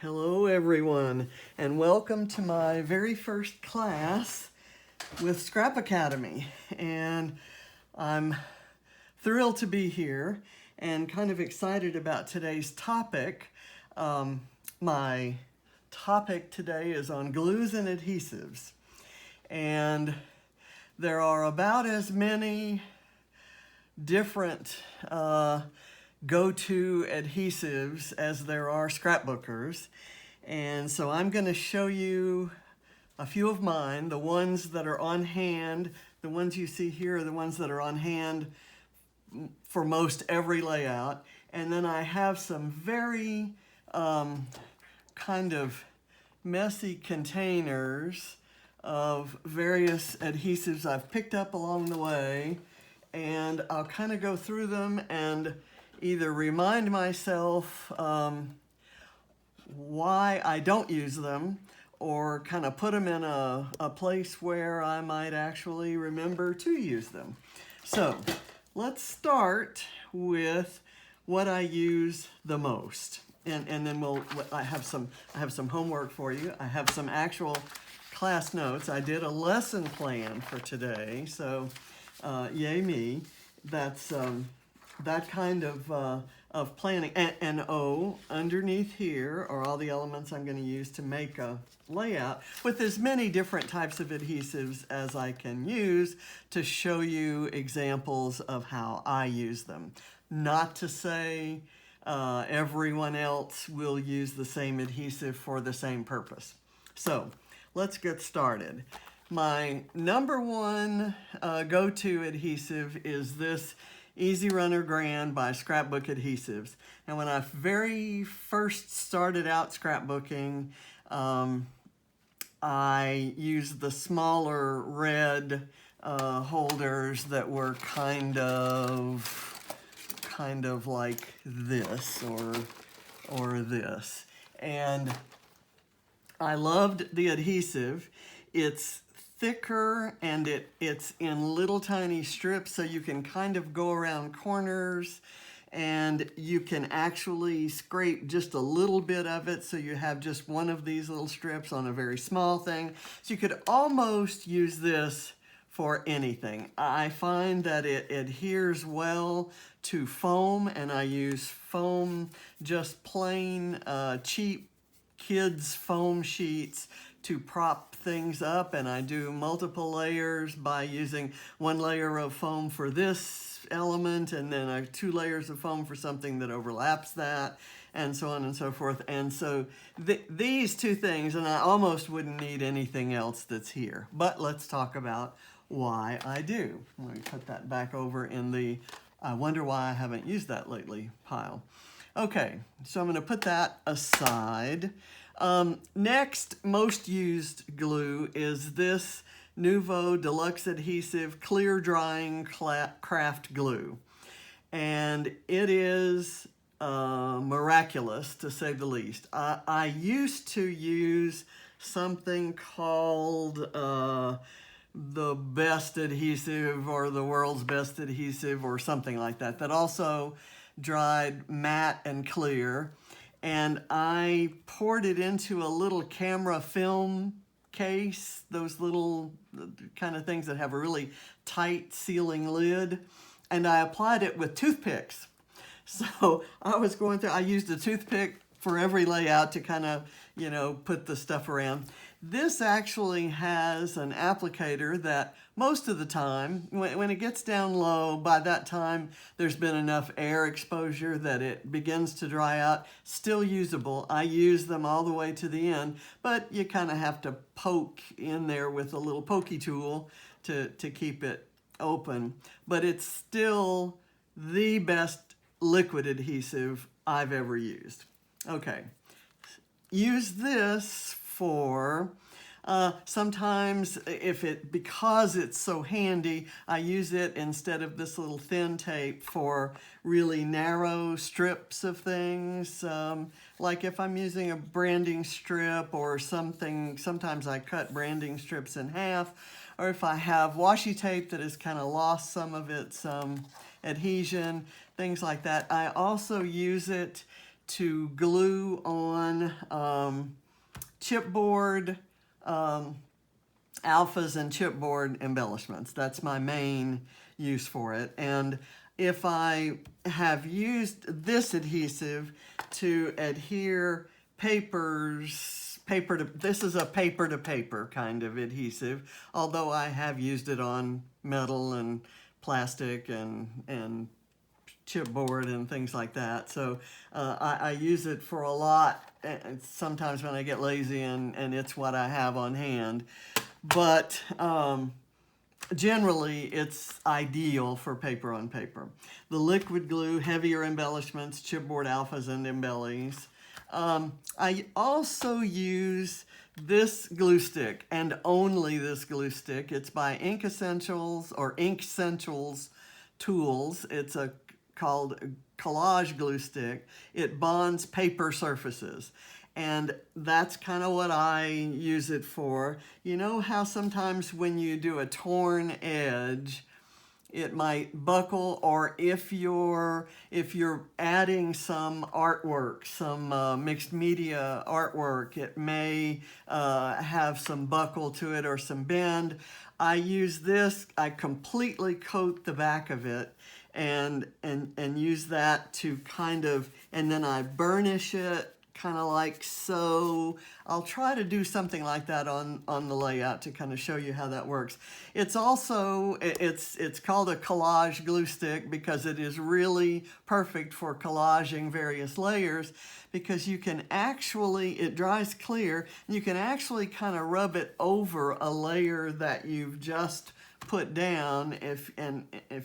Hello everyone, and welcome to my very first class with Scrap Academy. And I'm thrilled to be here and kind of excited about today's topic. My topic today is on glues and adhesives. And there are about as many different go-to adhesives as there are scrapbookers. And so I'm going to show you a few of mine, the ones that are on hand. The ones you see here are the ones that are on hand for most every layout. And then I have some very kind of messy containers of various adhesives I've picked up along the way. And I'll kind of go through them and either remind myself why I don't use them, or kind of put them in a place where I might actually remember to use them. So let's start with what I use the most. And then I have some homework for you. I have some actual class notes. I did a lesson plan for today, so yay me. That's that kind of planning. And underneath here are all the elements I'm going to use to make a layout with as many different types of adhesives as I can use to show you examples of how I use them. Not to say everyone else will use the same adhesive for the same purpose. So let's get started. My number one go-to adhesive is this Easy Runner Grand by Scrapbook Adhesives. And when I very first started out scrapbooking, I used the smaller red holders that were kind of like this or this. And I loved the adhesive. It's thicker and it's in little tiny strips, so you can kind of go around corners and you can actually scrape just a little bit of it, so you have just one of these little strips on a very small thing. So you could almost use this for anything. I find that it adheres well to foam, and I use foam, just plain cheap kids foam sheets to prop things up, and I do multiple layers by using one layer of foam for this element and then 2 layers of foam for something that overlaps that, and so on and so forth. And so these two things, and I almost wouldn't need anything else that's here. But let's talk about why I do. Let me put that back over in the I wonder why I haven't used that lately pile. Okay, so I'm going to put that aside. Next most used glue is this Nouveau Deluxe Adhesive Clear Drying Craft Glue. And it is miraculous, to say the least. I used to use something called the best adhesive, or the world's best adhesive, or something like that, that also dried matte and clear. And I poured it into a little camera film case, those little kind of things that have a really tight sealing lid, and I applied it with toothpicks. So I was going through, I used a toothpick for every layout to kind of, put the stuff around. This actually has an applicator that most of the time, when it gets down low, by that time there's been enough air exposure that it begins to dry out. Still usable. I use them all the way to the end, but you kind of have to poke in there with a little pokey tool to keep it open. But it's still the best liquid adhesive I've ever used. Okay, use this for sometimes because it's so handy, I use it instead of this little thin tape for really narrow strips of things. Like if I'm using a branding strip or something, sometimes I cut branding strips in half. Or if I have washi tape that has kind of lost some of its adhesion, things like that. I also use it to glue on chipboard alphas and chipboard embellishments. That's my main use for it. And if I have used this adhesive to adhere papers, this is a paper to paper kind of adhesive, although I have used it on metal and plastic and chipboard and things like that. So I use it for a lot, sometimes when I get lazy and it's what I have on hand. But generally, it's ideal for paper on paper. The liquid glue, heavier embellishments, chipboard alphas and embellies. I also use this glue stick, and only this glue stick. It's by Ink Essentials or Ink Essentials Tools. It's called collage glue stick. It bonds paper surfaces. And that's kind of what I use it for. You know how sometimes when you do a torn edge, it might buckle, or if you're adding some artwork, some mixed media artwork, it may have some buckle to it or some bend. I use this, I completely coat the back of it and use that to kind of, and then I burnish it, kind of like so. I'll try to do something like that on the layout to kind of show you how that works. It's also, it's called a collage glue stick because it is really perfect for collaging various layers, because you can actually, it dries clear, and you can actually kind of rub it over a layer that you've just put down if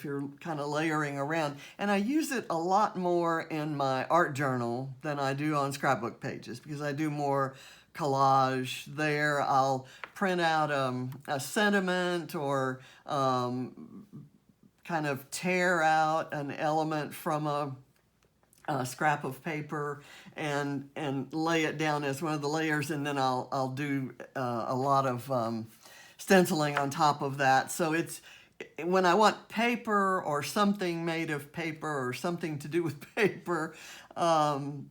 you're kind of layering around. And I use it a lot more in my art journal than I do on scrapbook pages, because I do more collage there. I'll print out a sentiment or kind of tear out an element from a scrap of paper and lay it down as one of the layers, and then I'll do a lot of stenciling on top of that. So it's, when I want paper or something made of paper or something to do with paper on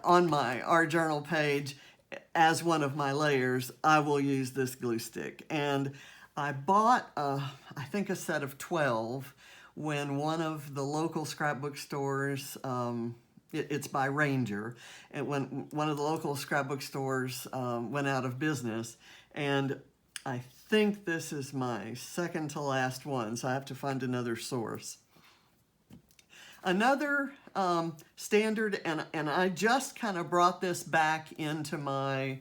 my art journal page as one of my layers, I will use this glue stick. And I bought, I think, a set of 12 when one of the local scrapbook stores, it's by Ranger, and when one of the local scrapbook stores went out of business. And I think this is my second to last one, so I have to find another source. Another standard, and I just kind of brought this back into my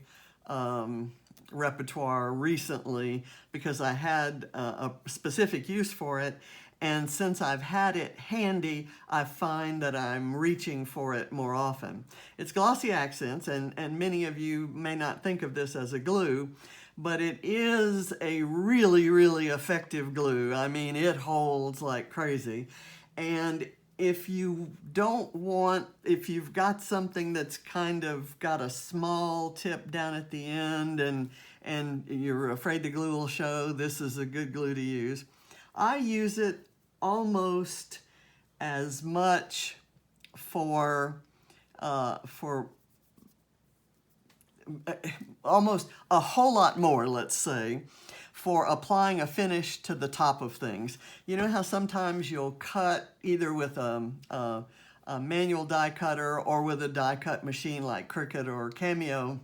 repertoire recently because I had a specific use for it, and since I've had it handy, I find that I'm reaching for it more often. It's Glossy Accents, and many of you may not think of this as a glue, but it is a really, really effective glue. I mean, it holds like crazy. And if you don't want, if you've got something that's kind of got a small tip down at the end and you're afraid the glue will show, this is a good glue to use. I use it almost as much for almost a whole lot more, let's say, for applying a finish to the top of things. You know how sometimes you'll cut either with a manual die cutter or with a die cut machine like Cricut or Cameo.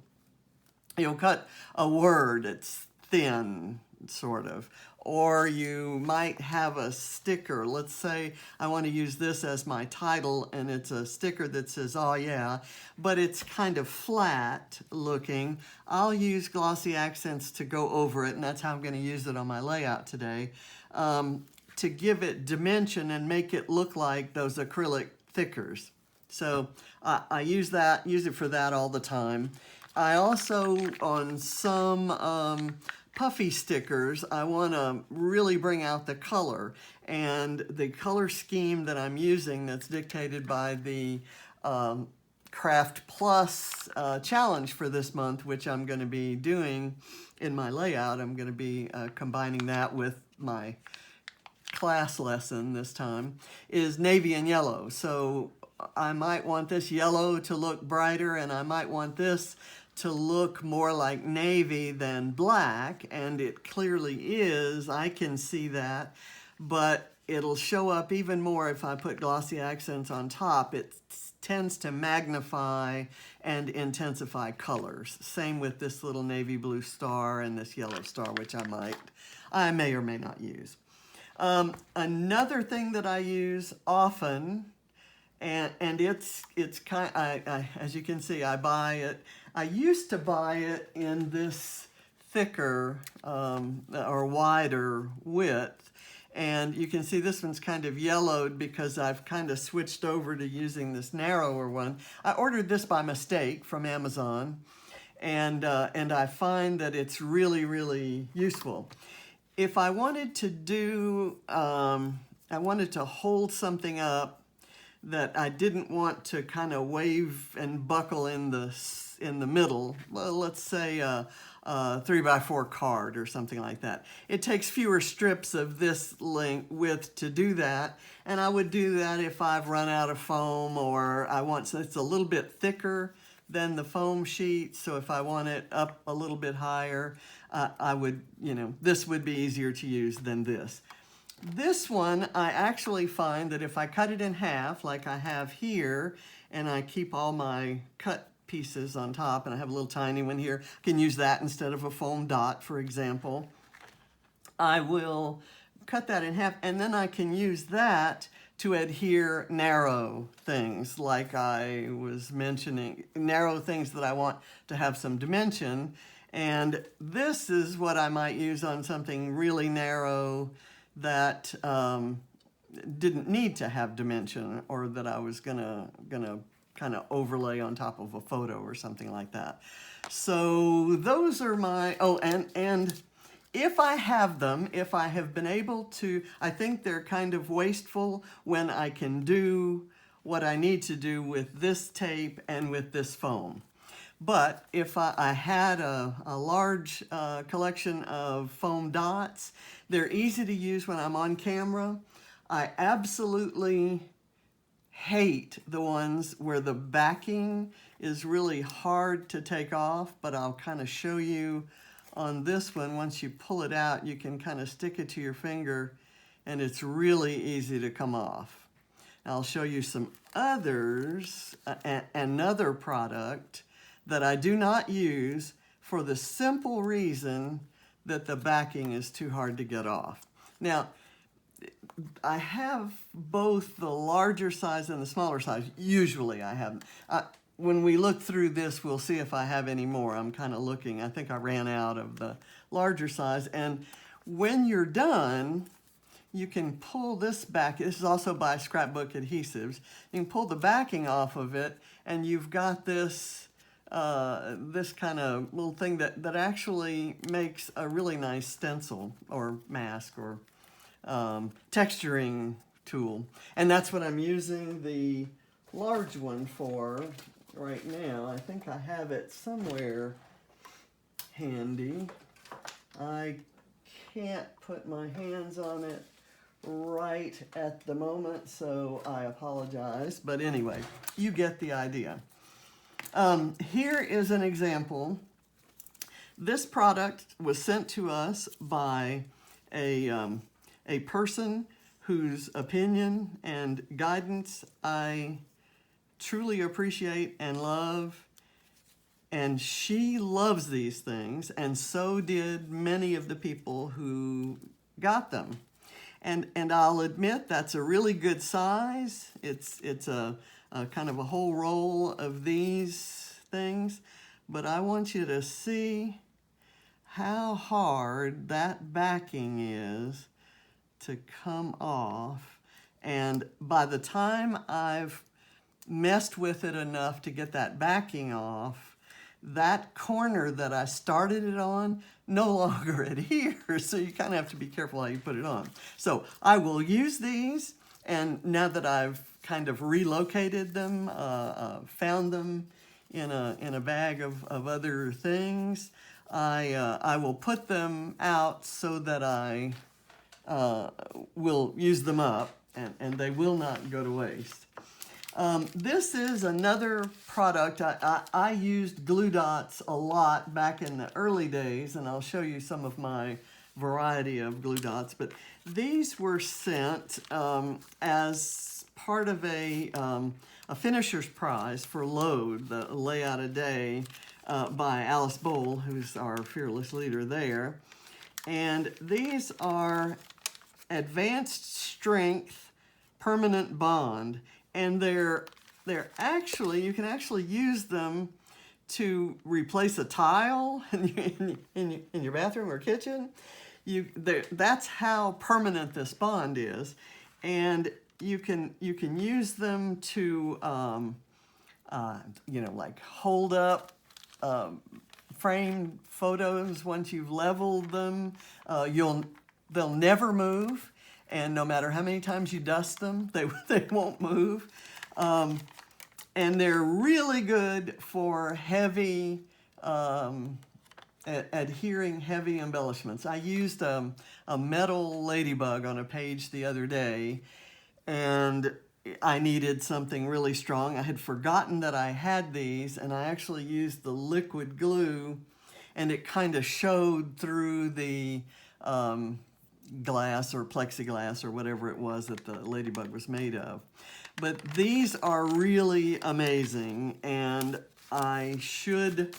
You'll cut a word, it's thin, sort of. Or you might have a sticker. Let's say I want to use this as my title, and it's a sticker that says, "Oh yeah," but it's kind of flat looking. I'll use Glossy Accents to go over it, and that's how I'm going to use it on my layout today, to give it dimension and make it look like those acrylic thickers. So I use it for that all the time. I also, on some puffy stickers, I want to really bring out the color, and the color scheme that I'm using that's dictated by the Craft Plus challenge for this month, which I'm going to be doing in my layout. I'm going to be combining that with my class lesson this time, is navy and yellow. So I might want this yellow to look brighter, and I might want this to look more like navy than black, and it clearly is. I can see that, but it'll show up even more if I put glossy accents on top. It tends to magnify and intensify colors. Same with this little navy blue star and this yellow star, which I may or may not use. Another thing that I use often, and it's kind. As you can see, I buy it. I used to buy it in this thicker or wider width, and you can see this one's kind of yellowed because I've kind of switched over to using this narrower one. I ordered this by mistake from Amazon, and I find that it's really, really useful. If I wanted to do, I wanted to hold something up that I didn't want to kind of wave and buckle in the middle, well, let's say a 3x4 card or something like that. It takes fewer strips of this width to do that, and I would do that if I've run out of foam, or it's a little bit thicker than the foam sheet, so if I want it up a little bit higher, I would, this would be easier to use than this. This one, I actually find that if I cut it in half, like I have here, and I keep all my cut pieces on top, and I have a little tiny one here, I can use that instead of a foam dot, for example. I will cut that in half, and then I can use that to adhere narrow things, like I was mentioning, narrow things that I want to have some dimension. And this is what I might use on something really narrow that didn't need to have dimension, or that I was gonna kind of overlay on top of a photo or something like that. So those are my, and if I have them, if I have been able to, I think they're kind of wasteful when I can do what I need to do with this tape and with this foam. But if I had a large collection of foam dots, they're easy to use when I'm on camera. I absolutely hate the ones where the backing is really hard to take off, but I'll kind of show you on this one. Once you pull it out, you can kind of stick it to your finger, and it's really easy to come off. I'll show you some others, another product that I do not use for the simple reason that the backing is too hard to get off. Now, I have both the larger size and the smaller size. Usually I have. When we look through this, we'll see if I have any more. I'm kind of looking. I think I ran out of the larger size. And when you're done, you can pull this back. This is also by Scrapbook Adhesives. You can pull the backing off of it, and you've got this this kind of little thing that actually makes a really nice stencil or mask or texturing tool. And that's what I'm using the large one for right now. I think I have it somewhere handy. I can't put my hands on it right at the moment, so I apologize. But anyway, you get the idea. Here is an example. This product was sent to us by a person whose opinion and guidance I truly appreciate and love. And she loves these things, and so did many of the people who got them. And I'll admit that's a really good size. It's a kind of a whole roll of these things, but I want you to see how hard that backing is to come off. And by the time I've messed with it enough to get that backing off, that corner that I started it on no longer adheres, so you kind of have to be careful how you put it on. So I will use these, and now that I've kind of relocated them, found them in a bag of other things, I will put them out so that I will use them up, and they will not go to waste. This is another product. I used glue dots a lot back in the early days, and I'll show you some of my variety of glue dots. But these were sent as part of a finisher's prize for Load, the Layout a Day, by Alice Bowl, who's our fearless leader there. And these are advanced strength permanent bond, and they're actually, you can actually use them to replace a tile in your bathroom or kitchen. That's how permanent this bond is, and you can use them to you know, like hold up framed photos once you've leveled them. They'll never move, and no matter how many times you dust them, they won't move. And they're really good for heavy, adhering heavy embellishments. I used a metal ladybug on a page the other day, and I needed something really strong. I had forgotten that I had these, and I actually used the liquid glue, and it kind of showed through the glass or plexiglass or whatever it was that the ladybug was made of. But these are really amazing, and I should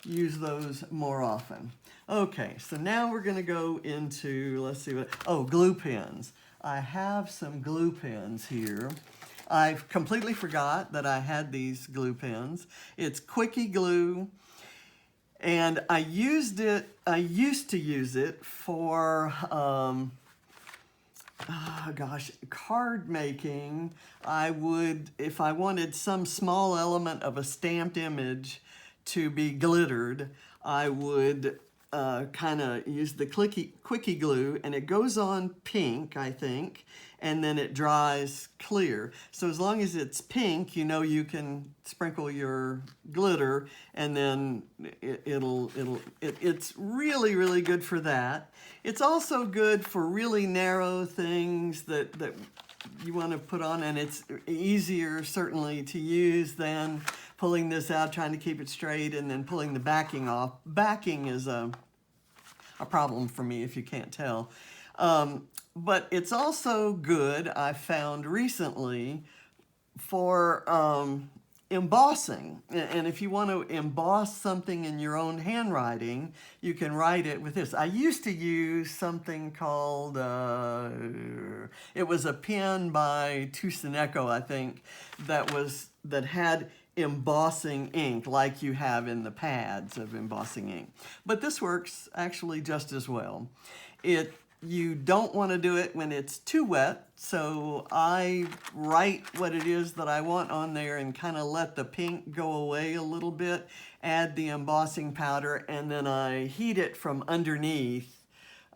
use those more often. Okay, so now we're going to go into, let's see what, glue pens. I have some glue pens here. I completely forgot that I had these glue pens. It's Quickie Glue, and I used to use it for, card making. I would, if I wanted some small element of a stamped image to be glittered, I would kind of use the Quickie Glue, and it goes on pink, I think, and then it dries clear. So as long as it's pink, you know you can sprinkle your glitter, and then it's really, really good for that. It's also good for really narrow things that you want to put on, and it's easier certainly to use than pulling this out, trying to keep it straight, and then pulling the backing off. Backing is a problem for me, if you can't tell. But it's also good, I found recently, for embossing. And if you want to emboss something in your own handwriting, you can write it with this. I used to use something called, it was a pen by Tusineco, I think, that had embossing ink like you have in the pads of embossing ink. But this works actually just as well. You don't want to do it when it's too wet, so I write what it is that I want on there and kind of let the pink go away a little bit, add the embossing powder, and then I heat it from underneath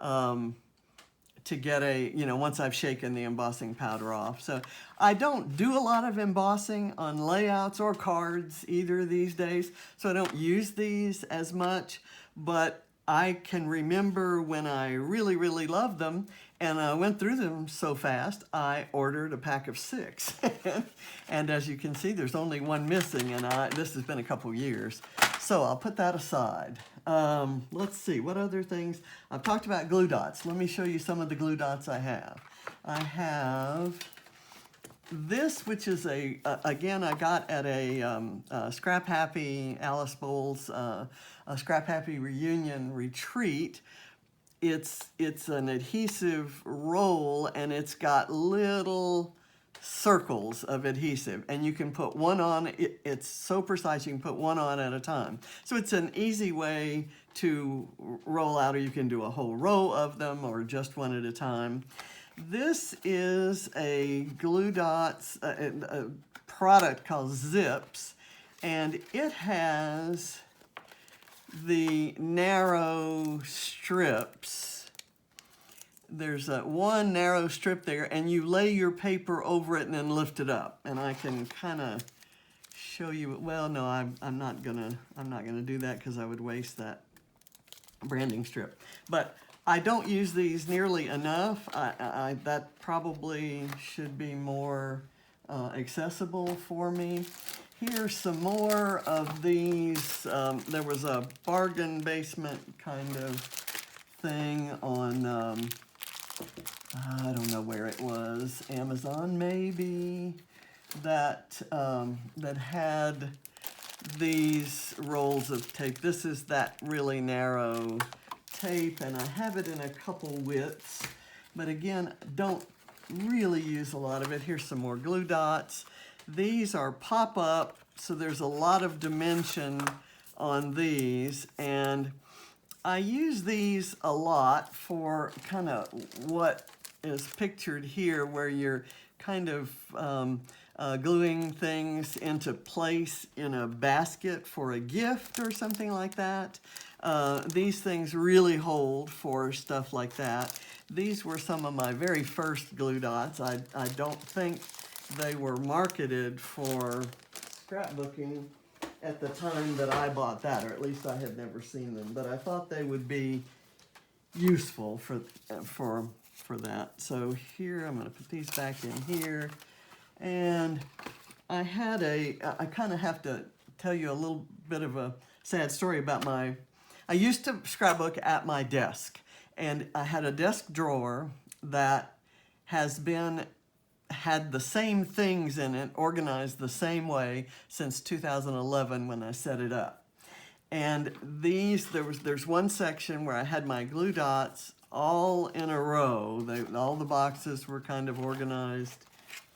to get once I've shaken the embossing powder off. So I don't do a lot of embossing on layouts or cards either these days, so I don't use these as much, but I can remember when I really, really loved them, and I went through them so fast, I ordered a pack of 6. And as you can see, there's only one missing, and this has been a couple years. So I'll put that aside. Let's see, what other things? I've talked about glue dots. Let me show you some of the glue dots I have. I have this, which is again, I got at a Scrap Happy Alice Bowles a Scrap Happy reunion retreat. It's an adhesive roll, and it's got little circles of adhesive, and you can put one on. It's so precise, you can put one on at a time. So it's an easy way to roll out, or you can do a whole row of them, or just one at a time. This is a glue dots a product called Zips, and it has the narrow strips. There's one narrow strip there, and you lay your paper over it and then lift it up. And I can kind of show you. Well, no, I'm not gonna do that because I would waste that branding strip. But I don't use these nearly enough. That probably should be more accessible for me. Here's some more of these. There was a bargain basement kind of thing on, I don't know where it was, Amazon maybe, that, that had these rolls of tape. This is that really narrow tape, and I have it in a couple widths, but again, don't really use a lot of it. Here's some more glue dots. These are pop-up, so there's a lot of dimension on these, and I use these a lot for kind of what is pictured here, where you're kind of gluing things into place in a basket for a gift or something like that. These things really hold for stuff like that. These were some of my very first glue dots. I don't think they were marketed for scrapbooking at the time that I bought that, or at least I had never seen them, but I thought they would be useful for that. So here, I'm going to put these back in here, and I kind of have to tell you a little bit of a sad story about I used to scrapbook at my desk, and I had a desk drawer that had the same things in it, organized the same way since 2011 when I set it up. And there's one section where I had my glue dots all in a row. All the boxes were kind of organized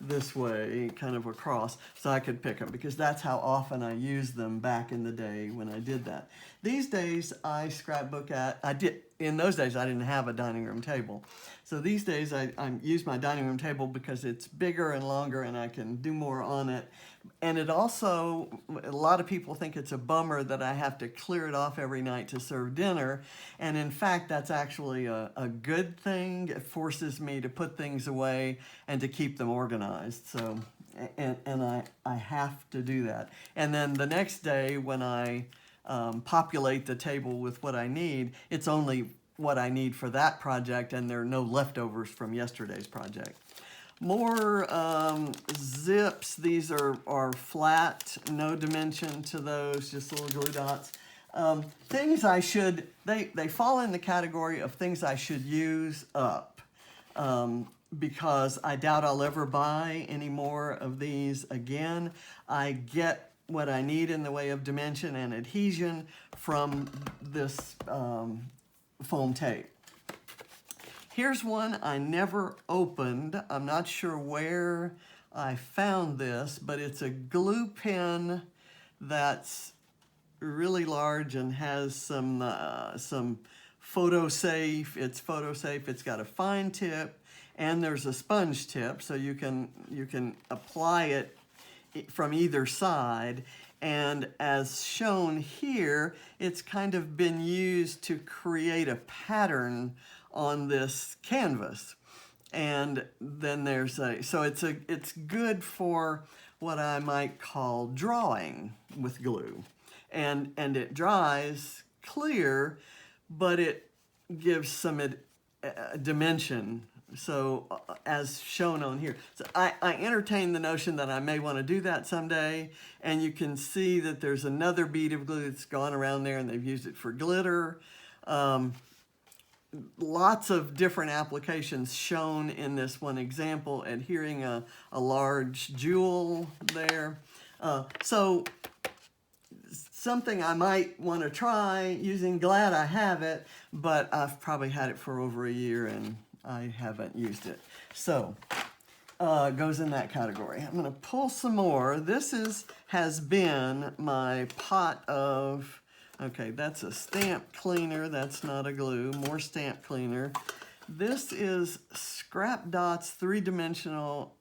this way, kind of across, so I could pick them, because that's how often I used them back in the day when I did that. These days I scrapbook in those days I didn't have a dining room table. So these days I use my dining room table because it's bigger and longer and I can do more on it. And it also, a lot of people think it's a bummer that I have to clear it off every night to serve dinner. And in fact, that's actually a good thing. It forces me to put things away and to keep them organized. So, and I have to do that. And then the next day when I populate the table with what I need, it's only what I need for that project, and there are no leftovers from yesterday's project. More zips. These are flat, no dimension to those, just little glue dots. Things they fall in the category of things I should use up, because I doubt I'll ever buy any more of these again. I get what I need in the way of dimension and adhesion from this foam tape. Here's one I never opened. I'm not sure where I found this, but it's a glue pen that's really large and has some photo safe. It's photo safe. It's got a fine tip and there's a sponge tip, so you can apply it from either side. And as shown here, it's kind of been used to create a pattern on this canvas. And then so it's good for what I might call drawing with glue. And it dries clear, but it gives some dimension. So as shown on here. So I entertain the notion that I may want to do that someday, and you can see that there's another bead of glue that's gone around there and they've used it for glitter. Lots of different applications shown in this one example, adhering a large jewel there. So something I might want to try using. Glad I have it, but I've probably had it for over a year and I haven't used it. So goes in that category. I'm going to pull some more. This has been my pot of, okay, that's a stamp cleaner. That's not a glue. More stamp cleaner. This is Scrap Dots 3-dimensional.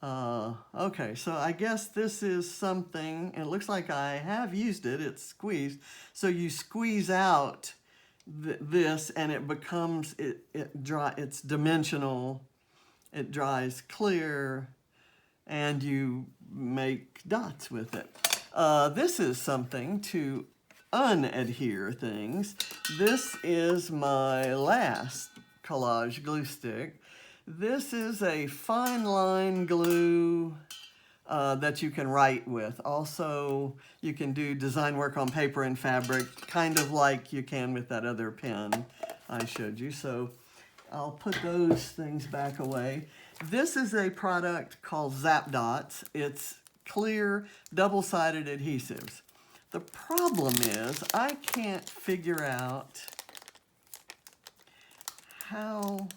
Okay, so I guess this is something, it looks like I have used it. It's squeezed. So you squeeze out this and it becomes, it's dimensional, it dries clear, and you make dots with it. This is something to unadhere things. This is my last collage glue stick. This is a fine line glue that you can write with. Also, you can do design work on paper and fabric, kind of like you can with that other pen I showed you. So I'll put those things back away. This is a product called Zap Dots. It's clear, double-sided adhesives. The problem is I can't figure out how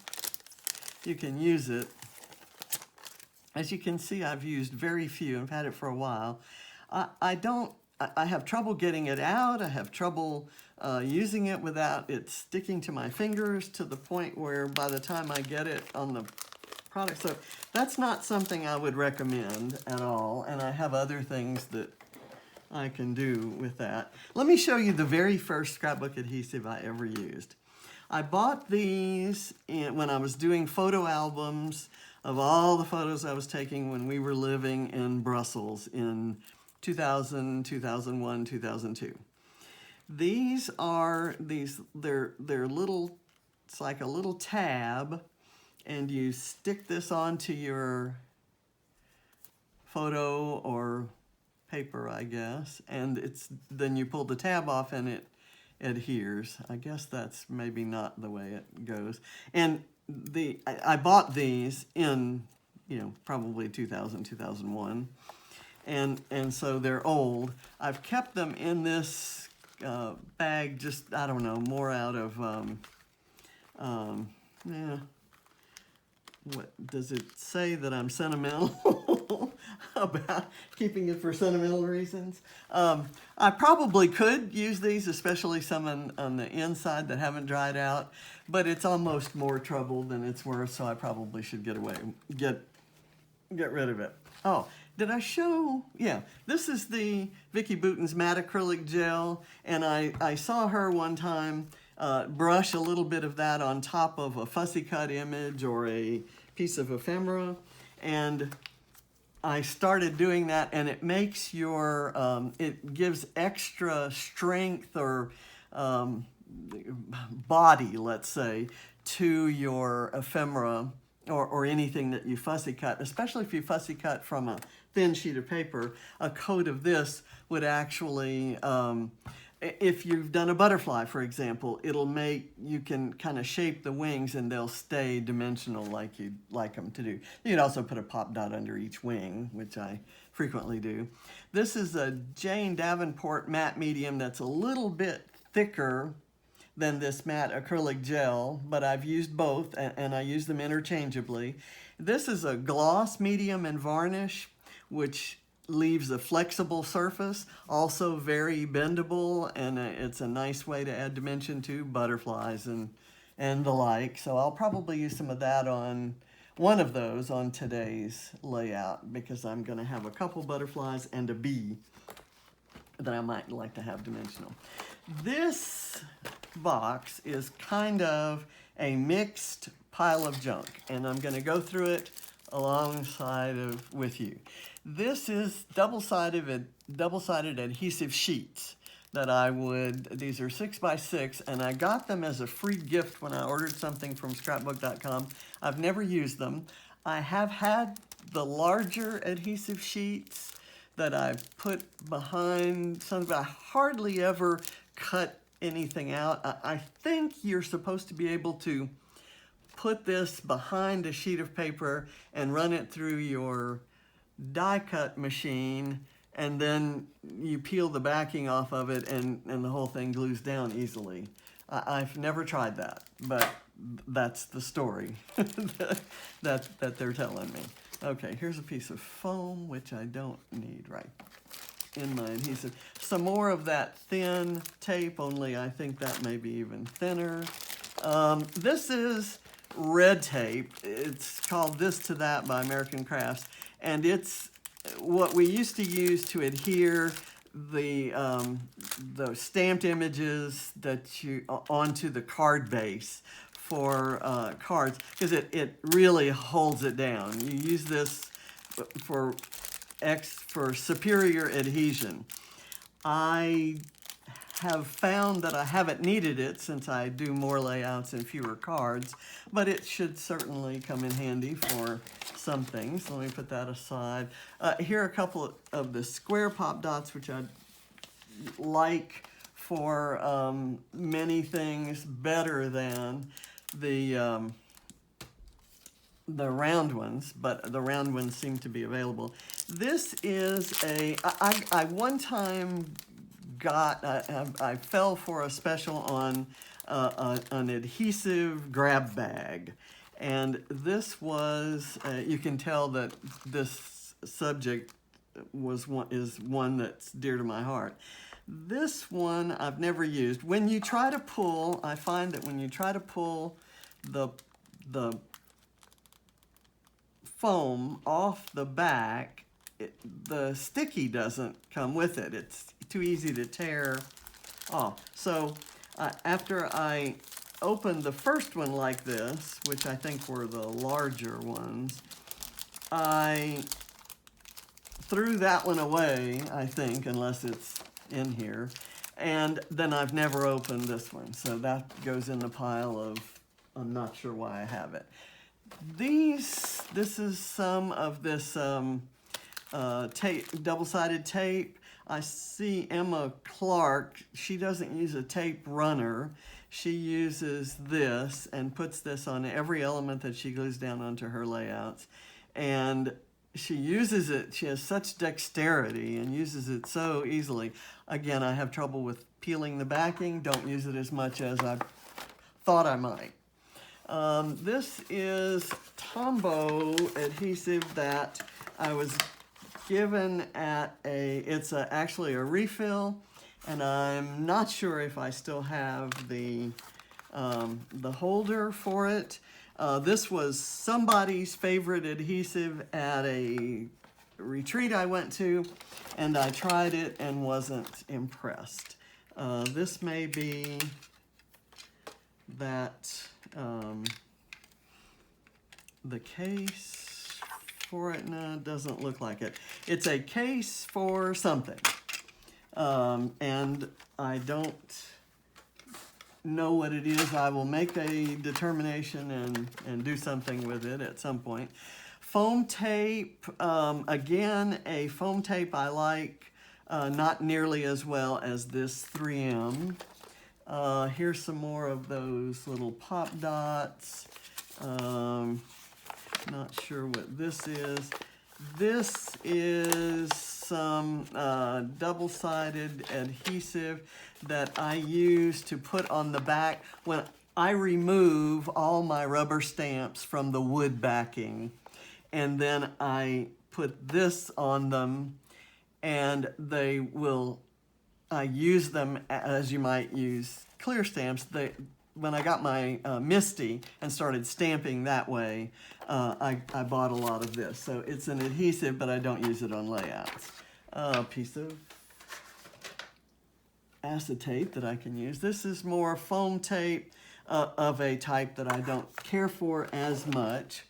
you can use it. As you can see, I've used very few. I've had it for a while. I have trouble getting it out. I have trouble using it without it sticking to my fingers to the point where by the time I get it on the product. So that's not something I would recommend at all. And I have other things that I can do with that. Let me show you the very first scrapbook adhesive I ever used. I bought these when I was doing photo albums of all the photos I was taking when we were living in Brussels in 2000, 2001, 2002. These are they're little, it's like a little tab, and you stick this onto your photo or paper, I guess, and then you pull the tab off and it adheres. I guess that's maybe not the way it goes. And I bought these in, probably 2000, 2001, and so they're old. I've kept them in this bag, just, I don't know, more out of, what does it say that I'm sentimental about keeping it for sentimental reasons? I probably could use these, especially some on the inside that haven't dried out, but it's almost more trouble than it's worth, so I probably should get rid of it. Oh, did I show? Yeah, this is the Vicki Bouton's matte acrylic gel, and I saw her one time brush a little bit of that on top of a fussy cut image or a piece of ephemera, and I started doing that, and it makes your, it gives extra strength or body, let's say, to your ephemera or anything that you fussy cut, especially if you fussy cut from a thin sheet of paper. A coat of this would actually, if you've done a butterfly, for example, you can kind of shape the wings and they'll stay dimensional like you'd like them to do. You could also put a pop dot under each wing, which I frequently do. This is a Jane Davenport matte medium that's a little bit thicker than this matte acrylic gel, but I've used both and I use them interchangeably. This is a gloss medium and varnish, which leaves a flexible surface, also very bendable, and it's a nice way to add dimension to butterflies and the like. So I'll probably use some of that on one of those on today's layout, because I'm going to have a couple butterflies and a bee that I might like to have dimensional. This box is kind of a mixed pile of junk, and I'm going to go through it alongside with you. This is double-sided adhesive sheets that these are 6x6, and I got them as a free gift when I ordered something from scrapbook.com. I've never used them. I have had the larger adhesive sheets that I've put behind some, but I hardly ever cut anything out. I think you're supposed to be able to put this behind a sheet of paper and run it through your die cut machine, and then you peel the backing off of it and the whole thing glues down easily. I've never tried that, but that's the story that they're telling me. Okay, here's a piece of foam, which I don't need right in my adhesive. Some more of that thin tape, only I think that may be even thinner. This is red tape. It's called This to That by American Crafts, and it's what we used to use to adhere the stamped images onto the card base for cards, because it really holds it down. You use this for superior adhesion. I have found that I haven't needed it since I do more layouts and fewer cards, but it should certainly come in handy for some things. Let me put that aside. Here are a couple of the square pop dots, which I like for many things better than the round ones, but the round ones seem to be available. This is I one time I fell for a special on an adhesive grab bag. And this was, you can tell that this subject is one that's dear to my heart. This one I've never used. When you try to pull, I find that when you try to pull the foam off the back, the sticky doesn't come with it. It's too easy to tear off. So after I opened the first one like this, which I think were the larger ones, I threw that one away, I think, unless it's in here. And then I've never opened this one. So that goes in the pile of, I'm not sure why I have it. This is some of this tape, double-sided tape. I see Emma Clark, she doesn't use a tape runner. She uses this and puts this on every element that she glues down onto her layouts. And she uses it, she has such dexterity and uses it so easily. Again, I have trouble with peeling the backing, don't use it as much as I thought I might. This is Tombow adhesive that I was given at it's actually a refill, and I'm not sure if I still have the holder for it. This was somebody's favorite adhesive at a retreat I went to, and I tried it and wasn't impressed. This may be that the case for it. No, it doesn't look like it. It's a case for something, and I don't know what it is. I will make a determination and do something with it at some point. Foam tape, again, a foam tape I like, not nearly as well as this 3M. Here's some more of those little pop dots. Not sure what this is. This is some double-sided adhesive that I use to put on the back when I remove all my rubber stamps from the wood backing. And then I put this on them, and they will, I use them as you might use clear stamps. When I got my Misty and started stamping that way, I bought a lot of this. So it's an adhesive, but I don't use it on layouts. A piece of acetate that I can use. This is more foam tape of a type that I don't care for as much.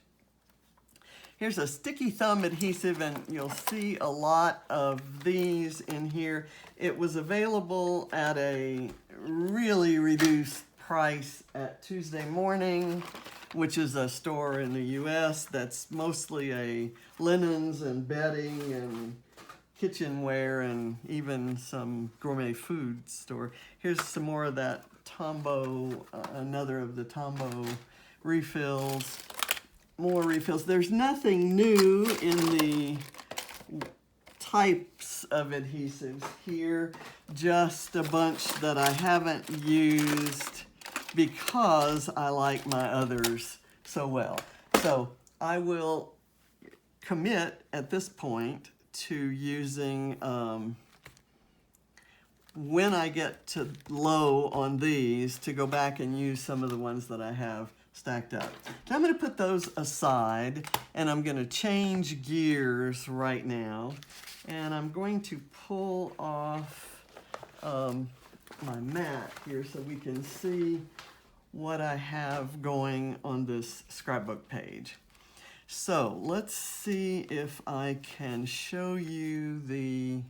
Here's a sticky thumb adhesive, and you'll see a lot of these in here. It was available at a really reduced price at Tuesday Morning, which is a store in the US that's mostly a linens and bedding and kitchenware and even some gourmet food store. Here's some more of that Tombow, another of the Tombow refills. More refills. There's nothing new in the types of adhesives here, just a bunch that I haven't used because I like my others so well. So I will commit at this point to using, when I get to low on these, to go back and use some of the ones that I have stacked up. So I'm going to put those aside, and I'm going to change gears right now, and I'm going to pull off my mat here so we can see what I have going on this scrapbook page. So let's see if I can show you the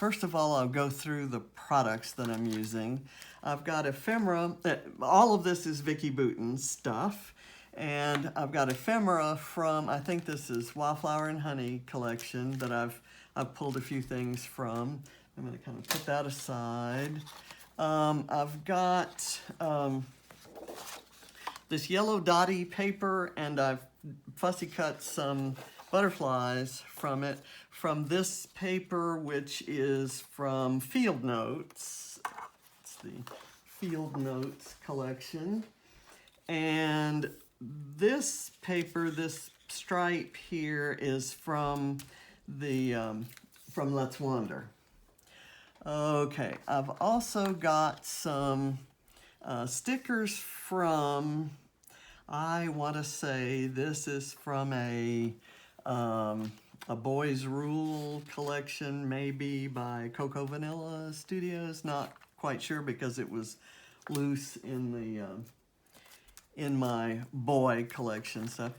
first of all, I'll go through the products that I'm using. I've got ephemera. All of this is Vicki Boutin stuff. And I've got ephemera from, I think this is Wildflower and Honey collection that I've pulled a few things from. I'm going to kind of put that aside. I've got this yellow dotty paper, and I've fussy cut some butterflies from it, from this paper, which is from Field Notes. It's the Field Notes collection. And this paper, this stripe here, is from the from Let's Wander. Okay, I've also got some stickers from, I want to say this is from a Boys Rule collection, maybe by Cocoa Vanilla Studios. Not quite sure because it was loose in the in my boy collection stuff.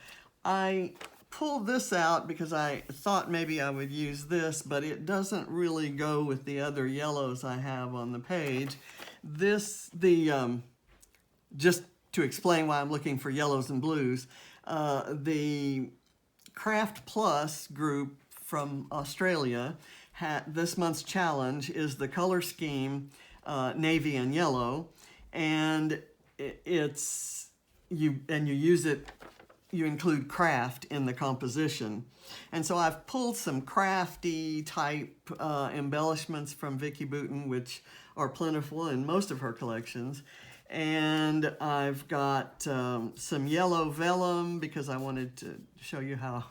I pulled this out because I thought maybe I would use this, but it doesn't really go with the other yellows I have on the page. Just to explain why I'm looking for yellows and blues, the Craft Plus group from Australia, this month's challenge is the color scheme navy and yellow, and you use it. You include craft in the composition. And so I've pulled some crafty type embellishments from Vicki Boutin, which are plentiful in most of her collections. And I've got some yellow vellum because I wanted to show you how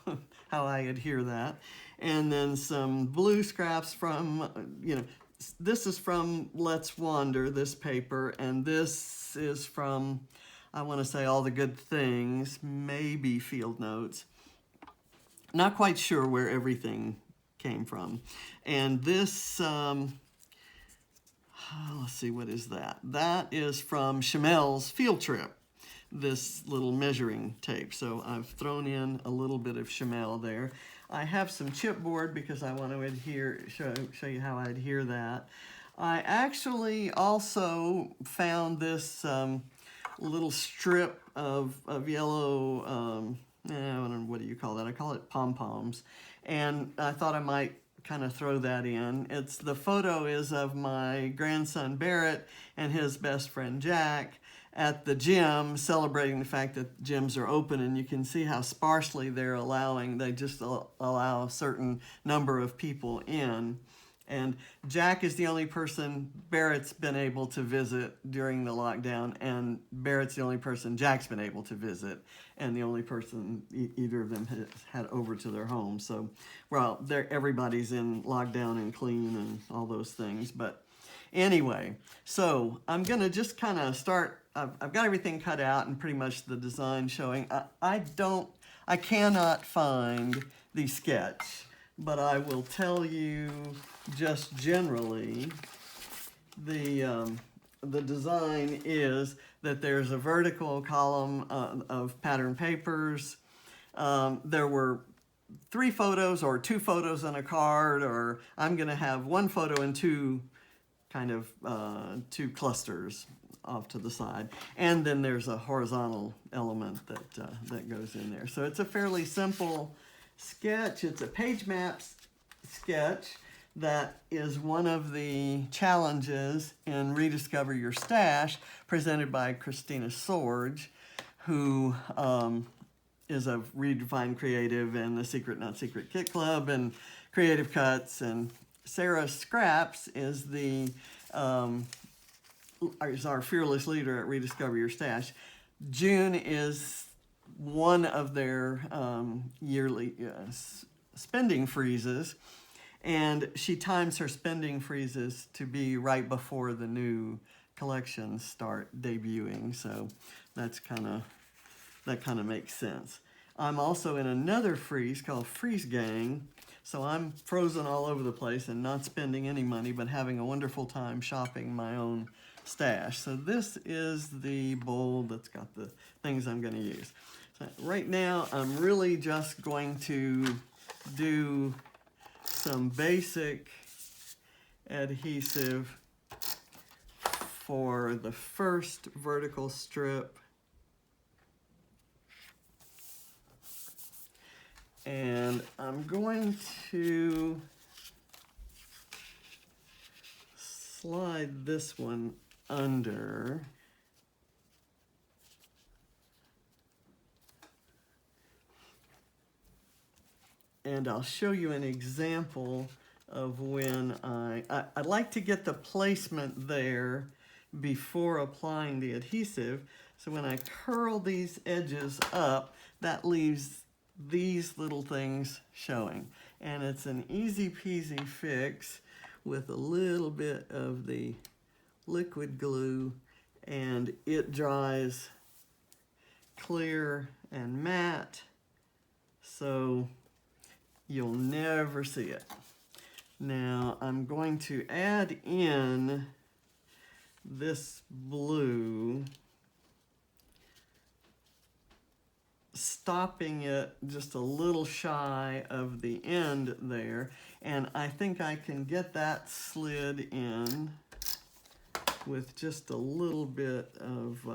I adhere that. And then some blue scraps from, this is from Let's Wander, this paper, and this is from, I want to say, All the Good Things, maybe Field Notes. Not quite sure where everything came from. And this, let's see, what is that? That is from Chamel's Field Trip, this little measuring tape. So I've thrown in a little bit of Chamel there. I have some chipboard because I want to show you how I adhere that. I actually also found this little strip of yellow, I don't know, what do you call that? I call it pom-poms. And I thought I might kind of throw that in. The photo is of my grandson Barrett and his best friend Jack at the gym, celebrating the fact that gyms are open, and you can see how sparsely they just allow a certain number of people in. And Jack is the only person Barrett's been able to visit during the lockdown, and Barrett's the only person Jack's been able to visit, and the only person either of them has had over to their home. So, well, everybody's in lockdown and clean and all those things. But anyway, so I'm going to just kind of start. I've got everything cut out and pretty much the design showing. I cannot find the sketch, but I will tell you just generally the design is that there's a vertical column of pattern papers. There were 3 photos or 2 photos on a card, or I'm going to have 1 photo and 2 clusters off to the side. And then there's a horizontal element that goes in there. So it's a fairly simple sketch. It's a page maps sketch that is one of the challenges in Rediscover Your Stash, presented by Christina Sorge, who is of Redefined Creative and the Secret Not Secret Kit Club and Creative Cuts. And Sarah Scraps is our fearless leader at Rediscover Your Stash. June is one of their yearly spending freezes, and she times her spending freezes to be right before the new collections start debuting, so that kind of makes sense. I'm also in another freeze called Freeze Gang, so I'm frozen all over the place and not spending any money, but having a wonderful time shopping my own stash. So this is the bowl that's got the things I'm going to use. So right now, I'm really just going to do some basic adhesive for the first vertical strip. And I'm going to slide this one under. And I'll show you an example of when I'd like to get the placement there before applying the adhesive. So when I curl these edges up, that leaves these little things showing. And it's an easy peasy fix with a little bit of the liquid glue, and it dries clear and matte, so you'll never see it. Now I'm going to add in this blue, stopping it just a little shy of the end there, and I think I can get that slid in with just a little bit of,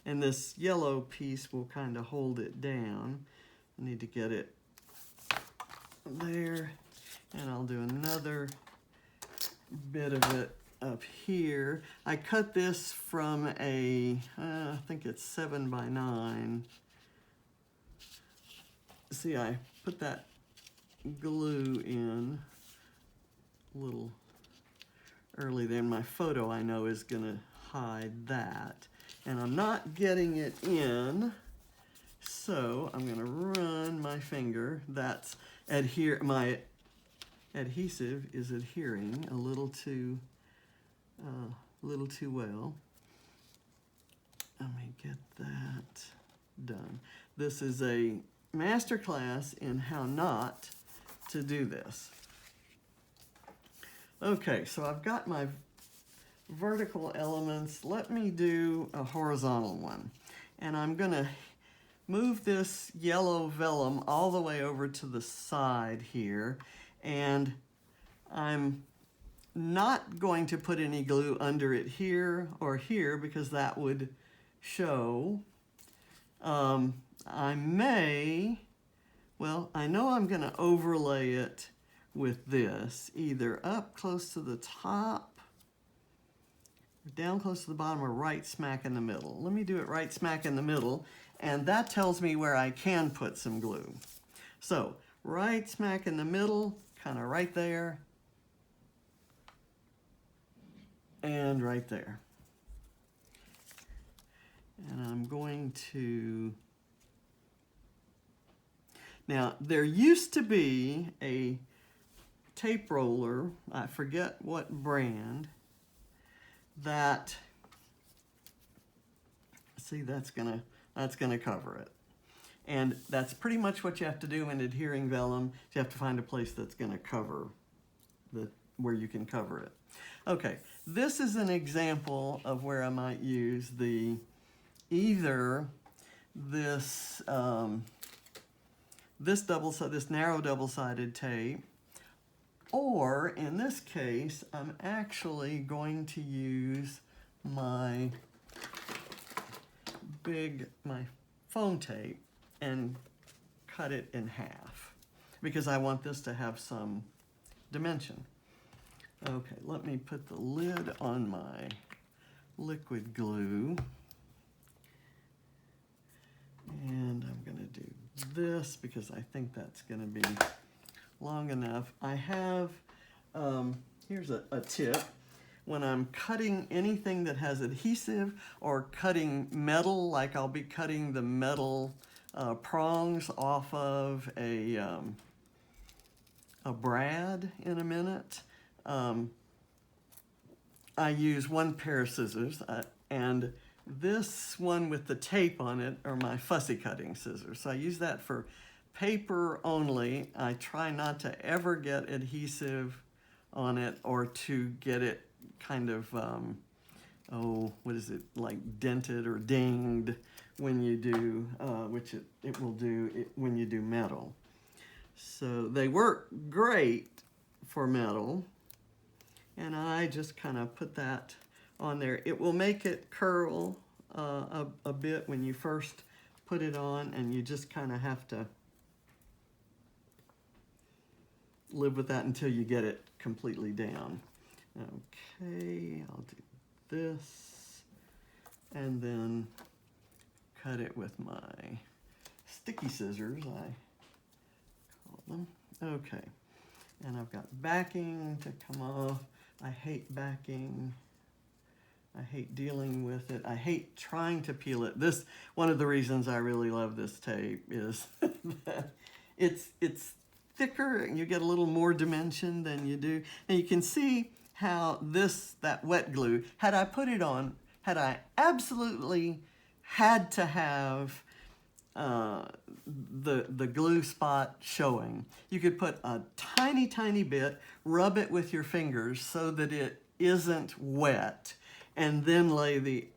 and this yellow piece will kind of hold it down. I need to get it there, and I'll do another bit of it up here. I cut this from a, I think it's 7x9. See, I put that glue in a little early there. My photo, I know, is gonna hide that. And I'm not getting it in, so I'm gonna run my finger. That's my adhesive is adhering a little too well. Let me get that done. This is a master class in how not to do this. Okay, so I've got my vertical elements. Let me do a horizontal one. And I'm gonna move this yellow vellum all the way over to the side here. And I'm not going to put any glue under it here or here because that would show. I may, well, I know I'm gonna overlay it with this, either up close to the top, down close to the bottom, or right smack in the middle. Let me do it right smack in the middle, and that tells me where I can put some glue. So, right smack in the middle, kind of right there, and right there. And I'm going to, now there used to be a tape roller, I forget what brand, that, see, that's gonna cover it. And that's pretty much what you have to do in adhering vellum. You have to find a place that's gonna cover where you can cover it. Okay, this is an example of where I might use either this this narrow double-sided tape, or in this case, I'm actually going to use my foam tape and cut it in half because I want this to have some dimension. Okay, let me put the lid on my liquid glue. And I'm gonna do this because I think that's gonna be long enough. I have, here's a tip. When I'm cutting anything that has adhesive or cutting metal, like I'll be cutting the metal prongs off of a brad in a minute, I use one pair of scissors, and this one with the tape on it are my fussy cutting scissors. So I use that for paper only. I try not to ever get adhesive on it or to get it kind of, what is it, like dented or dinged when you do, which it will do when you do metal. So they work great for metal, and I just kind of put that on there. It will make it curl a bit when you first put it on, and you just kind of have to live with that until you get it completely down. Okay, I'll do this, and then cut it with my sticky scissors, I call them. Okay, and I've got backing to come off. I hate backing. I hate dealing with it. I hate trying to peel it. This, one of the reasons I really love this tape is that it's thicker and you get a little more dimension than you do. And you can see how that wet glue, had I put it on, had I absolutely had to have the glue spot showing, you could put a tiny, tiny bit, rub it with your fingers so that it isn't wet, and then lay the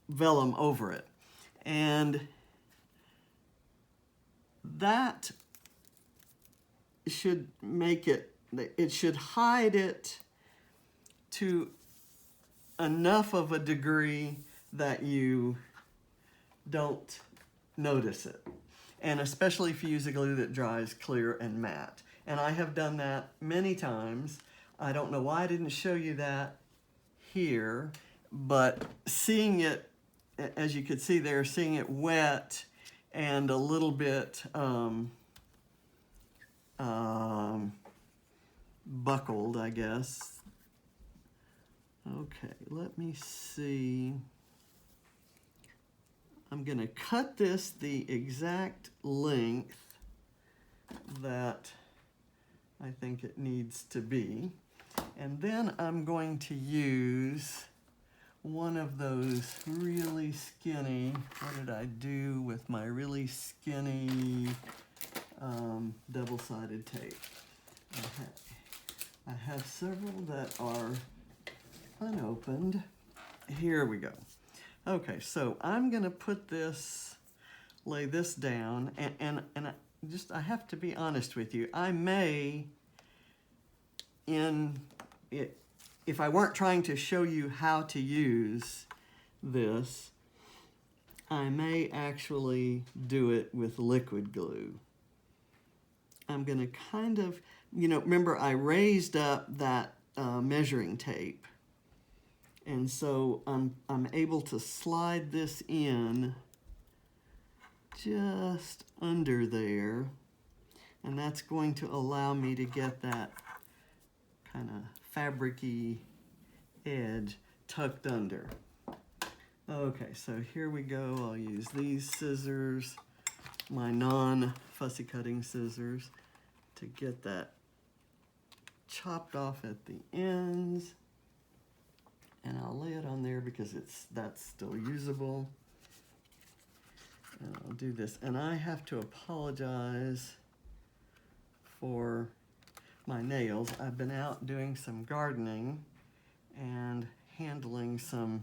vellum over it. And that should make it, it should hide it to enough of a degree that you don't notice it. And especially if you use a glue that dries clear and matte. And I have done that many times. I don't know why I didn't show you that here, but seeing it, as you could see there, seeing it wet and a little bit buckled, I guess. Okay, let me see. I'm gonna cut this the exact length that I think it needs to be. And then I'm going to use one of those really skinny, what did I do with my really skinny double-sided tape? I have several that are unopened. Here we go. Okay, so I'm gonna put this, lay this down, and I have to be honest with you. I may, if I weren't trying to show you how to use this, I may actually do it with liquid glue. I'm gonna kind of, remember I raised up that measuring tape. And so I'm able to slide this in just under there, and that's going to allow me to get that kind of fabric-y edge tucked under. Okay, so here we go. I'll use these scissors, my non-fussy cutting scissors, to get that chopped off at the ends. And I'll lay it on there because that's still usable. And I'll do this. And I have to apologize for my nails. I've been out doing some gardening and handling some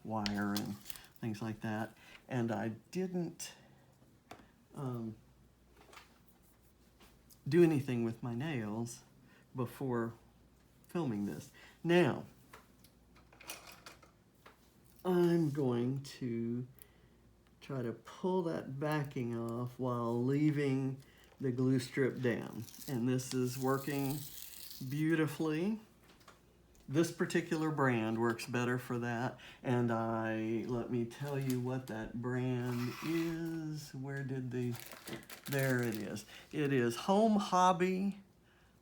wire and things like that. And I didn't do anything with my nails before filming this. Now, I'm going to try to pull that backing off while leaving the glue strip down. And this is working beautifully. This particular brand works better for that. And let me tell you what that brand is. There it is. It is Home Hobby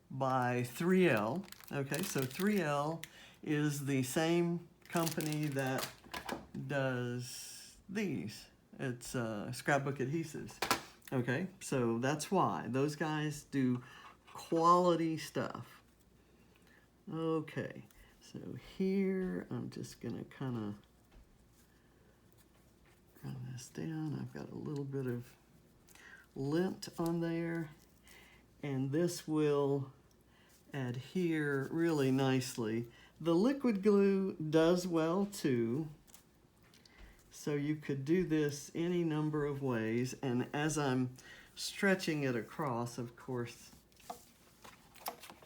by 3L. Okay, so 3L is the same company that does these. It's scrapbook adhesives. Okay, so that's why. Those guys do quality stuff. Okay, so here I'm just gonna kind of run this down. I've got a little bit of lint on there, and this will adhere really nicely. The liquid glue does well too. So you could do this any number of ways, and as I'm stretching it across, of course,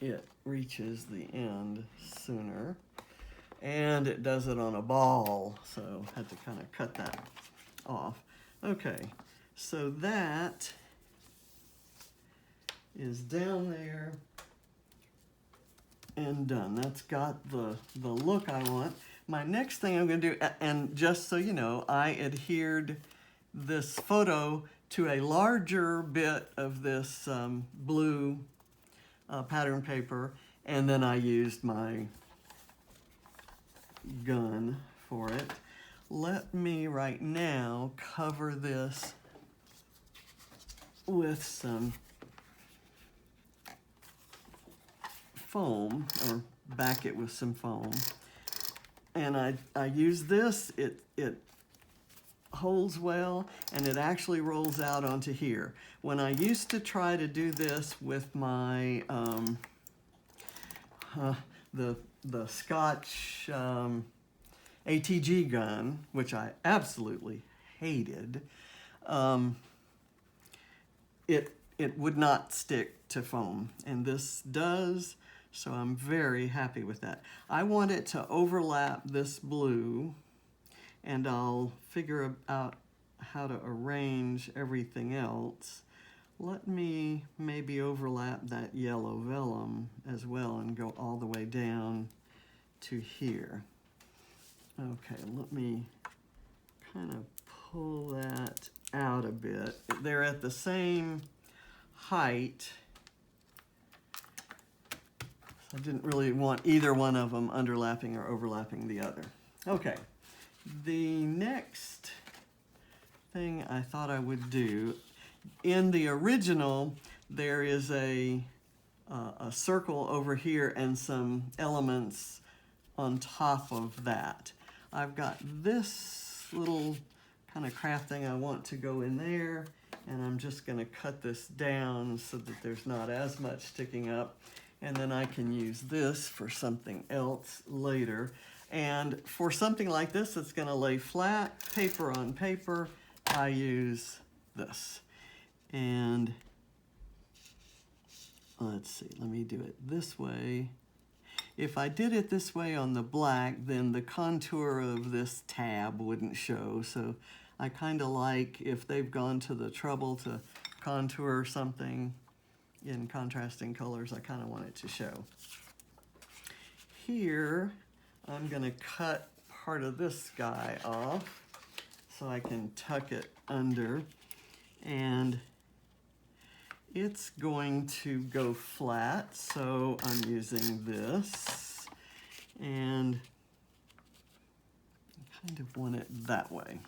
it reaches the end sooner. And it does it on a ball, so I had to kind of cut that off. Okay, so that is down there and done. That's got the look I want. My next thing I'm going to do, and just so you know, I adhered this photo to a larger bit of this blue pattern paper, and then I used my gun for it. Let me right now cover this with some foam, or back it with some foam. And I use this, it holds well, and it actually rolls out onto here. When I used to try to do this with my the Scotch ATG gun, which I absolutely hated, it would not stick to foam, and this does, so I'm very happy with that. I want it to overlap this blue, and I'll figure out how to arrange everything else. Let me maybe overlap that yellow vellum as well and go all the way down to here. Okay, let me kind of pull that out a bit. They're at the same height. I didn't really want either one of them underlapping or overlapping the other. Okay, the next thing I thought I would do, in the original, there is a circle over here and some elements on top of that. I've got this little kind of craft thing I want to go in there, and I'm just going to cut this down so that there's not as much sticking up, and then I can use this for something else later. And for something like this that's going to lay flat, paper on paper, I use this. And let's see, let me do it this way. If I did it this way on the black, then the contour of this tab wouldn't show. So I kind of like, if they've gone to the trouble to contour something in contrasting colors, I kind of want it to show. Here, I'm going to cut part of this guy off so I can tuck it under, and it's going to go flat, so I'm using this, and I kind of want it that way.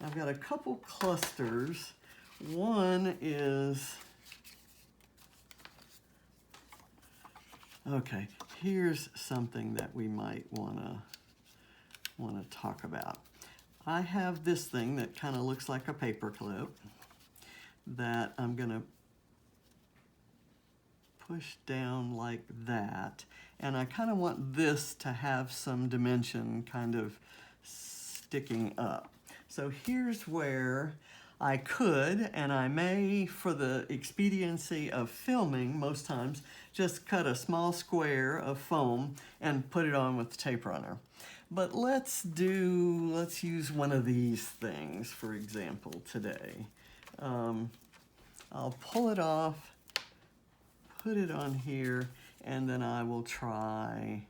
I've got a couple clusters. One is, okay, here's something that we might want to talk about. I have this thing that kind of looks like a paper clip that I'm going to push down like that, and I kind of want this to have some dimension kind of sticking up. So here's where I could, and I may, for the expediency of filming most times, just cut a small square of foam and put it on with the tape runner. But let's use one of these things, for example, today. I'll pull it off, put it on here, and then I will try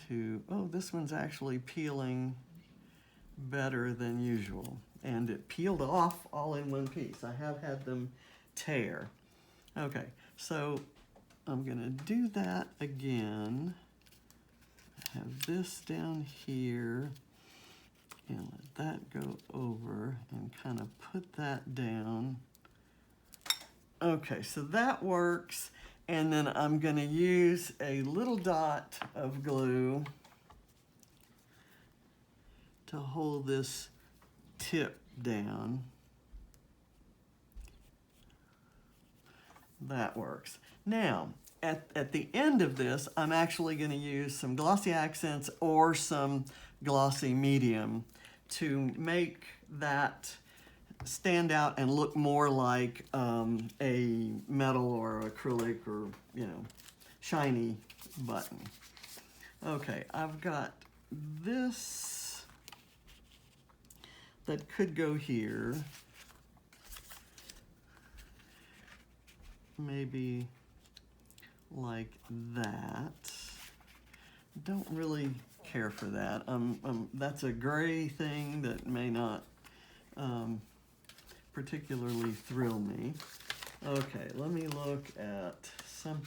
to, oh, this one's actually peeling better than usual. And it peeled off all in one piece. I have had them tear. Okay, so I'm gonna do that again. Have this down here, and let that go over, and kind of put that down. Okay, so that works, and then I'm going to use a little dot of glue to hold this tip down. That works. Now, at the end of this, I'm actually going to use some glossy accents or some glossy medium to make that stand out and look more like a metal or acrylic or, you know, shiny button. Okay, I've got this that could go here. Maybe like that. Don't really care for that. That's a gray thing that may not particularly thrill me. Okay, let me look at some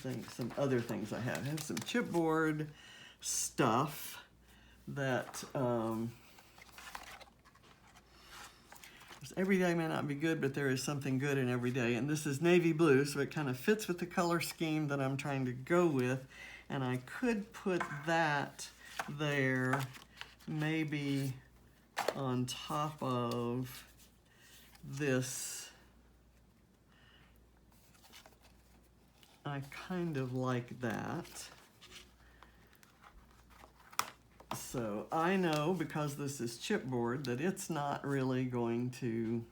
other things I have. I have some chipboard stuff that every day may not be good, but there is something good in every day. And this is navy blue, so it kind of fits with the color scheme that I'm trying to go with. And I could put that there, maybe on top of this. I kind of like that. So I know, because this is chipboard, that it's not really going to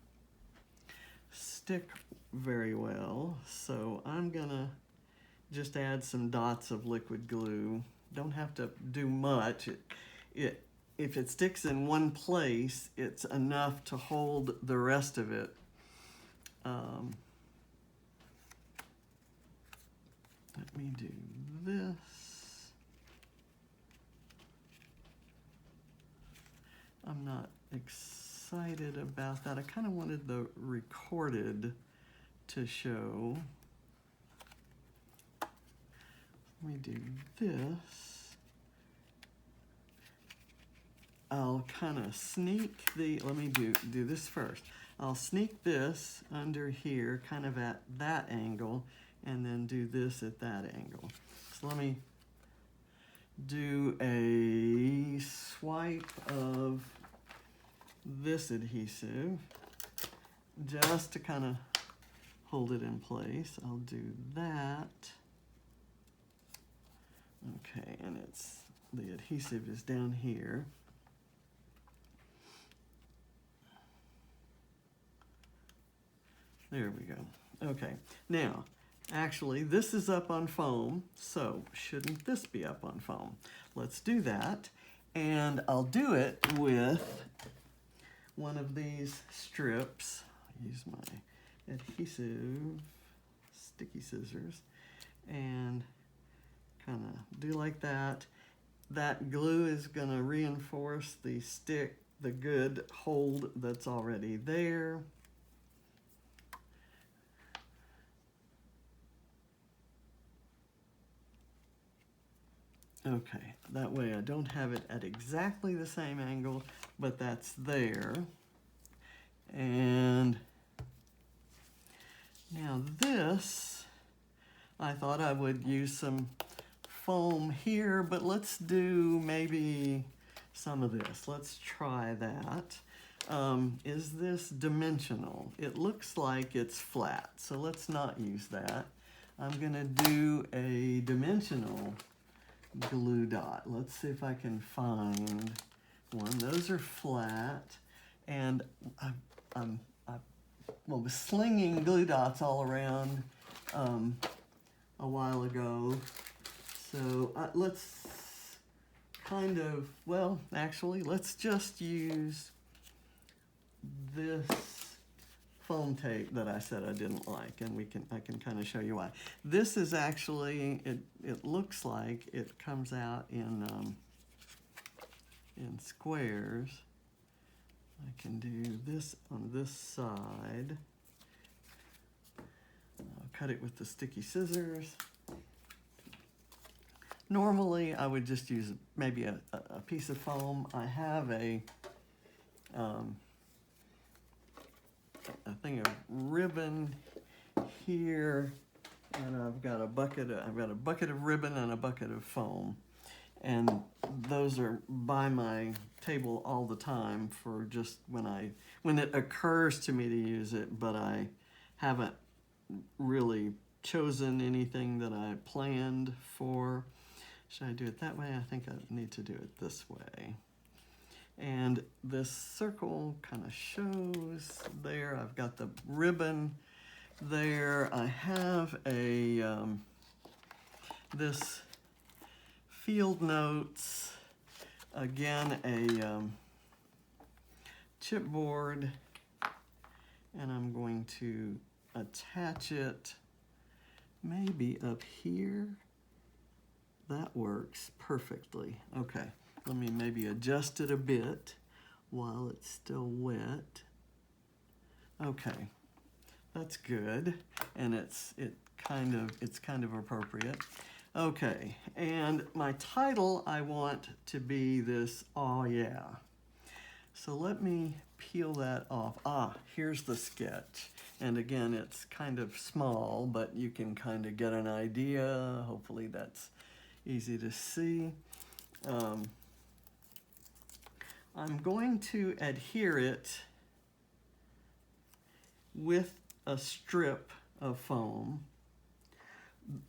stick very well. So I'm gonna just add some dots of liquid glue. Don't have to do much. If it sticks in one place, it's enough to hold the rest of it. Let me do this. I'm not excited about that. I kind of wanted the recorded to show. Let me do this. I'll kind of sneak let me do this first. I'll sneak this under here, kind of at that angle, and then do this at that angle. So let me do a swipe of this adhesive just to kind of hold it in place. I'll do that. Okay, and the adhesive is down here. There we go. Okay, now, actually, this is up on foam, so shouldn't this be up on foam? Let's do that, and I'll do it with one of these strips. I'll use my adhesive sticky scissors and kind of do like that. That glue is going to reinforce the good hold that's already there. Okay, that way I don't have it at exactly the same angle, but that's there. And now this, I thought I would use some foam here, but let's do maybe some of this. Let's try that. Is this dimensional? It looks like it's flat, so let's not use that. I'm gonna do a dimensional glue dot. Let's see if I can find one. Those are flat, and I was slinging glue dots all around a while ago. So let's kind of, well, actually, let's just use this foam tape that I said I didn't like, and I can kind of show you why. This is actually, it looks like it comes out in squares. I can do this on this side. I'll cut it with the sticky scissors. Normally, I would just use maybe a piece of foam. I have a thing of ribbon here, and I've got a bucket of ribbon and a bucket of foam, and those are by my table all the time for just when it occurs to me to use it, but I haven't really chosen anything that I planned for. Should I do it that way? I think I need to do it this way. And this circle kind of shows there. I've got the ribbon there. I have a this field notes, again a chipboard, and I'm going to attach it maybe up here. That works perfectly. Okay, let me maybe adjust it a bit while it's still wet. Okay, that's good, and it's kind of appropriate. Okay, and my title I want to be this, "Aw yeah." So let me peel that off. Here's the sketch. And again, it's kind of small, but you can kind of get an idea. Hopefully that's easy to see. I'm going to adhere it with a strip of foam.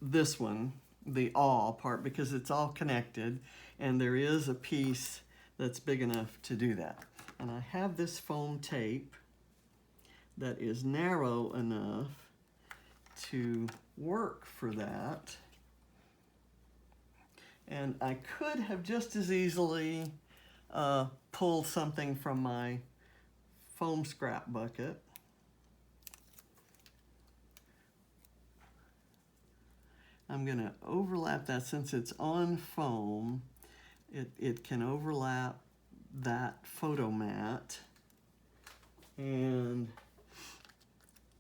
This one, the "aw" part, because it's all connected, and there is a piece that's big enough to do that. And I have this foam tape that is narrow enough to work for that. And I could have just as easily pulled something from my foam scrap bucket. I'm going to overlap that. Since it's on foam, it can overlap that photo mat. And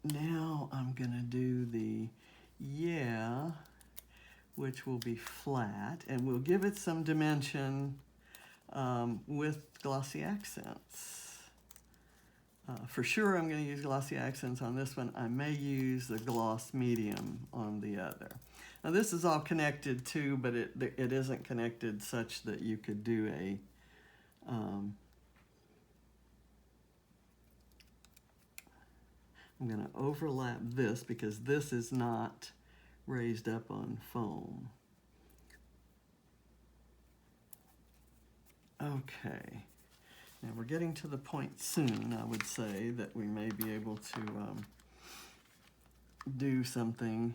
now I'm going to do the "yeah," which will be flat, and we'll give it some dimension with glossy accents. For sure I'm going to use glossy accents on this one. I may use the gloss medium on the other. Now this is all connected too, but it isn't connected such that you could do a I'm going to overlap this because this is not raised up on foam. Okay, now we're getting to the point soon, I would say, that we may be able to do something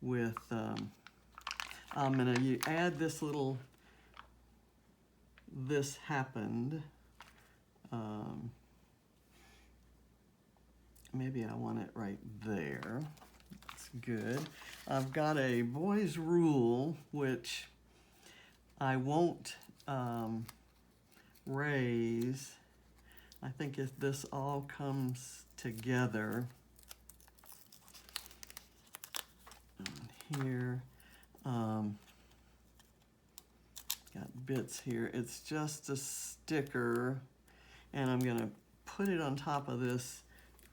with, I'm going to add this little, "this happened." Maybe I want it right there. That's good. I've got a boy's rule, which I won't raise. I think if this all comes together here, got bits here. It's just a sticker, and I'm going to put it on top of this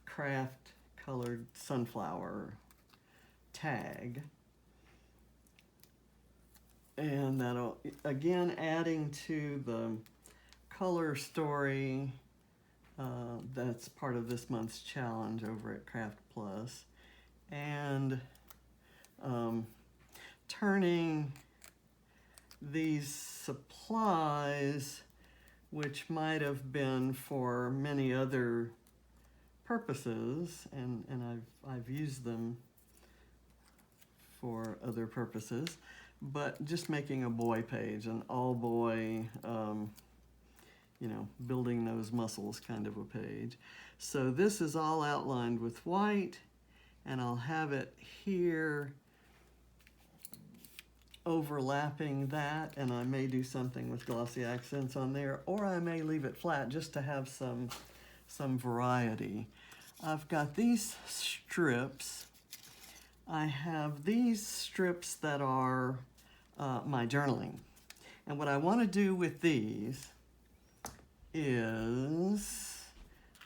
craft colored sunflower tag. And that'll, again, adding to the color story that's part of this month's challenge over at Craft Plus. And turning these supplies, which might have been for many other purposes, and I've used them for other purposes, but just making a boy page, an all boy, you know, building those muscles kind of a page. So this is all outlined with white, and I'll have it here overlapping that, and I may do something with glossy accents on there, or I may leave it flat just to have some variety. I've got these strips. I have these strips that are my journaling. And what I want to do with these is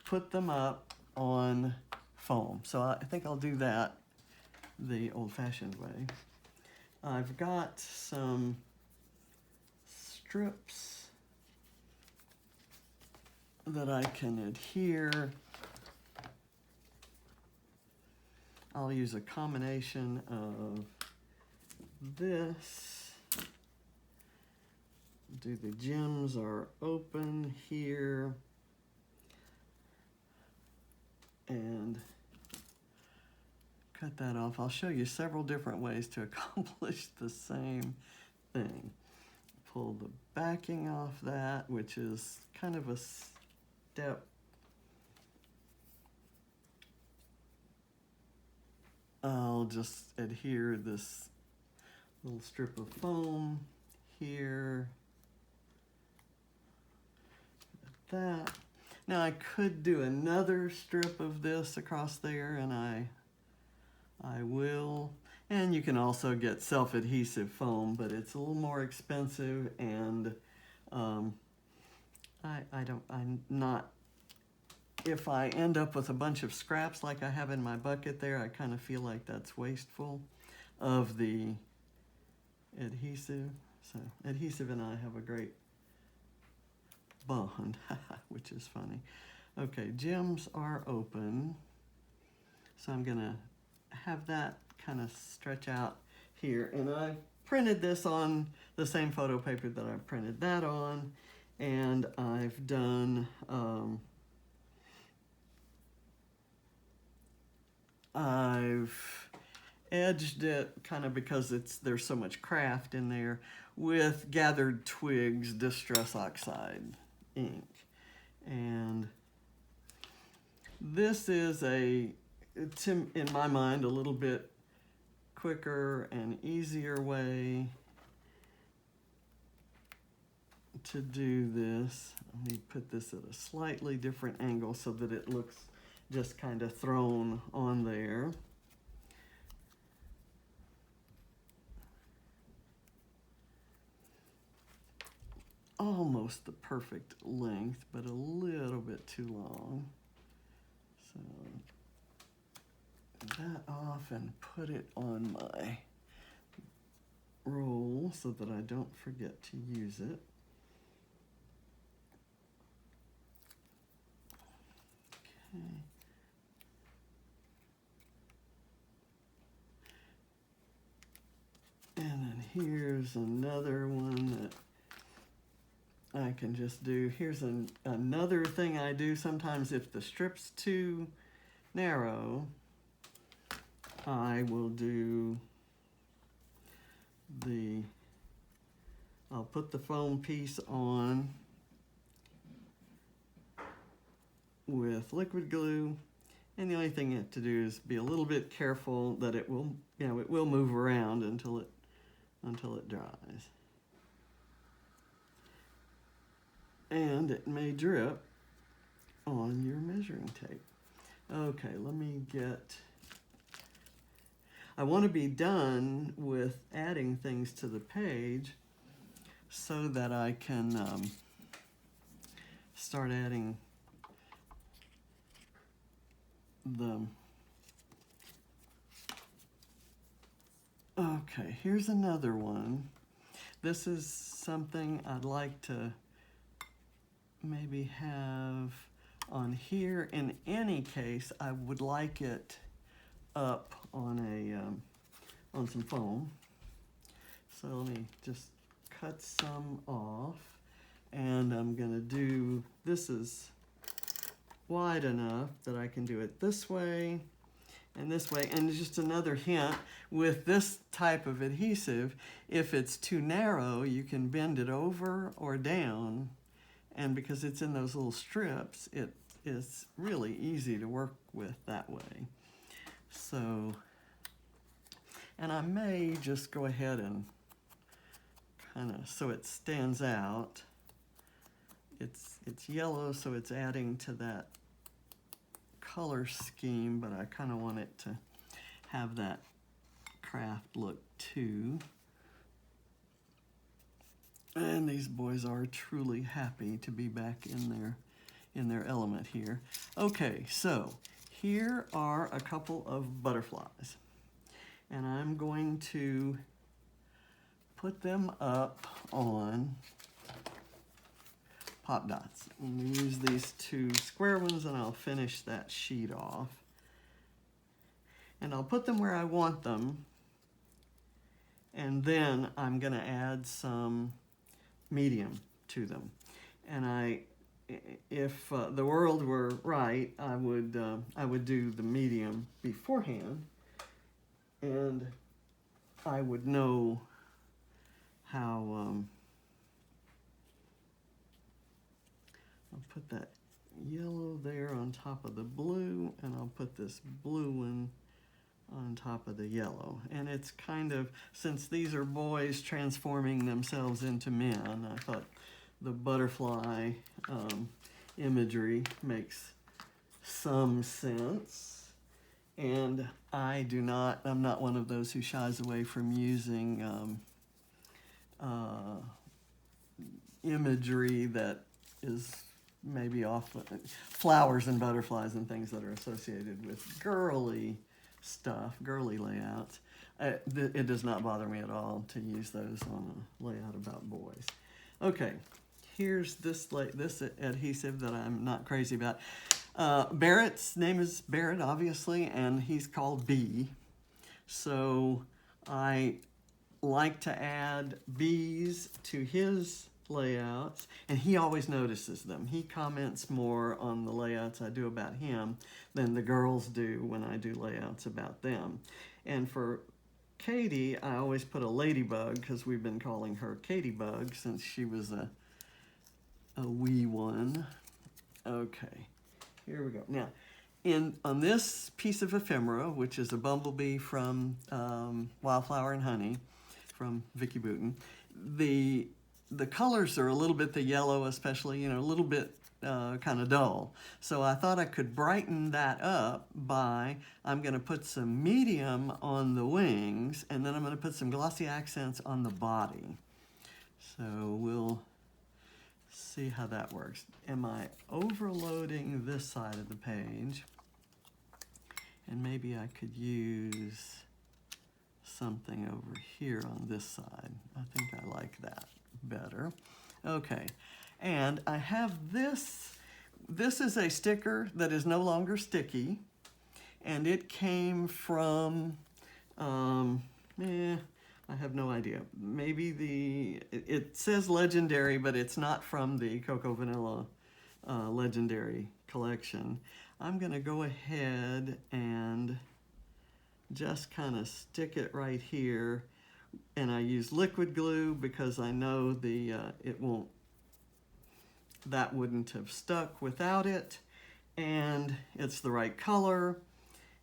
put them up on foam. So I think I'll do that the old-fashioned way. I've got some strips that I can adhere. I'll use a combination of this, do the gems are open here. And cut that off. I'll show you several different ways to accomplish the same thing. Pull the backing off that, which is kind of a step. I'll just adhere this little strip of foam here. Like that. Now I could do another strip of this across there, and I will. And you can also get self-adhesive foam, but it's a little more expensive, and I'm not, if I end up with a bunch of scraps like I have in my bucket there, I kind of feel like that's wasteful of the adhesive. So adhesive and I have a great bond, which is funny. Okay, gems are open. So I'm gonna have that kind of stretch out here. And I printed this on the same photo paper that I printed that on. And I've done, I've edged it kind of because there's so much craft in there with Gathered Twigs Distress Oxide ink. And this is in my mind, a little bit quicker and easier way to do this. Let me put this at a slightly different angle so that it looks just kind of thrown on there. Almost the perfect length, but a little bit too long. So that off and put it on my roll so that I don't forget to use it. Okay. And then here's another one that I can just do. Here's another thing I do sometimes if the strip's too narrow. I will do I'll put the foam piece on with liquid glue, and the only thing you have to do is be a little bit careful that it will, it will move around until it dries. And it may drip on your measuring tape. Okay, let me I want to be done with adding things to the page so that I can start adding them. Okay, here's another one. This is something I'd like to maybe have on here. In any case, I would like it up on on some foam. So let me just cut some off, and I'm gonna do, this is wide enough that I can do it this way and this way. And just another hint, with this type of adhesive, if it's too narrow, you can bend it over or down, and because it's in those little strips, it is really easy to work with that way. So, and I may just go ahead and kind of, so it stands out. It's yellow, so it's adding to that color scheme, but I kind of want it to have that craft look too. And these boys are truly happy to be back in their element here. Okay, so here are a couple of butterflies, and I'm going to put them up on pop dots. I'm going to use these two square ones, and I'll finish that sheet off. And I'll put them where I want them, and then I'm going to add some medium to them. And if the world were right, I would do the medium beforehand, and I would know how. I'll put that yellow there on top of the blue, and I'll put this blue one on top of the yellow. And it's kind of, since these are boys transforming themselves into men, I thought the butterfly imagery makes some sense. And I'm not one of those who shies away from using imagery that is maybe off flowers and butterflies and things that are associated with girly stuff, girly layouts. It does not bother me at all to use those on a layout about boys. Okay, here's this adhesive that I'm not crazy about. Barrett's name is Barrett, obviously, and he's called B. So I like to add B's to his layouts, and he always notices them. He comments more on the layouts I do about him than the girls do when I do layouts about them. And for Katie, I always put a ladybug, because we've been calling her Katybug since she was a wee one. Okay, here we go. Now, on this piece of ephemera, which is a bumblebee from Wildflower and Honey, from Vicki Boutin, the colors are a little bit, the yellow especially, a little bit kind of dull. So I thought I could brighten that up by, I'm going to put some medium on the wings, and then I'm going to put some glossy accents on the body. So we'll see how that works. Am I overloading this side of the page? And maybe I could use something over here on this side. I think I like that better. Okay, and I have this. This is a sticker that is no longer sticky, and it came from, I have no idea. Maybe it says Legendary, but it's not from the Cocoa Vanilla Legendary collection. I'm gonna go ahead and just kind of stick it right here. And I use liquid glue because I know that wouldn't have stuck without it. And it's the right color,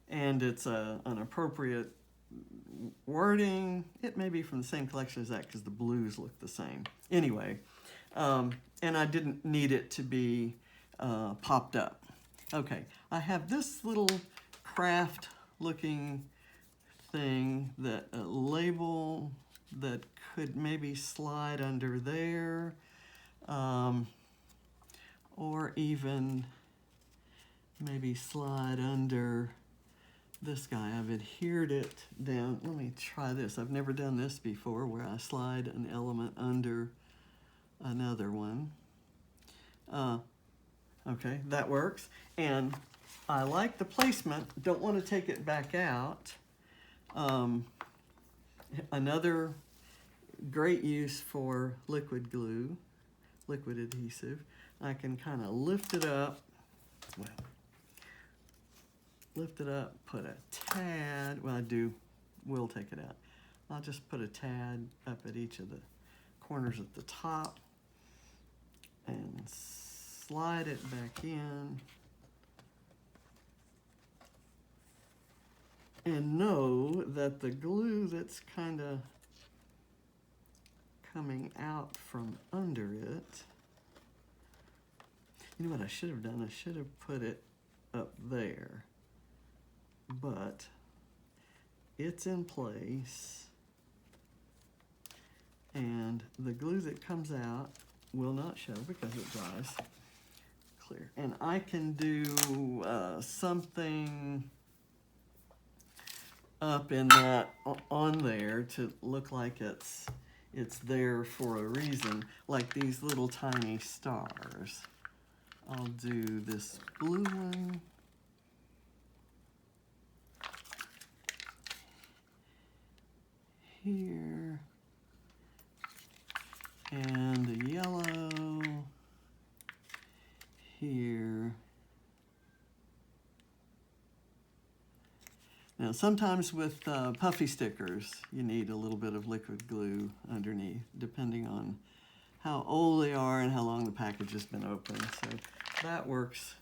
and it's an appropriate wording. It may be from the same collection as that because the blues look the same. Anyway, and I didn't need it to be popped up. Okay, I have this little craft looking thing, that label that could maybe slide under there, or even maybe slide under this guy. I've adhered it down. Let me try this. I've never done this before, where I slide an element under another one. Okay, that works. And I like the placement. Don't want to take it back out. Another great use for liquid glue, liquid adhesive. I can kind of lift it up, put a tad, we'll take it out. I'll just put a tad up at each of the corners at the top and slide it back in. And know that the glue that's kind of coming out from under it, you know what I should have done? I should have put it up there, but it's in place, and the glue that comes out will not show because it dries clear. And I can do something up in that on there to look like it's there for a reason, like these little tiny stars. I'll do this blue one here, and the know, sometimes with puffy stickers, you need a little bit of liquid glue underneath, depending on how old they are and how long the package has been open. So that works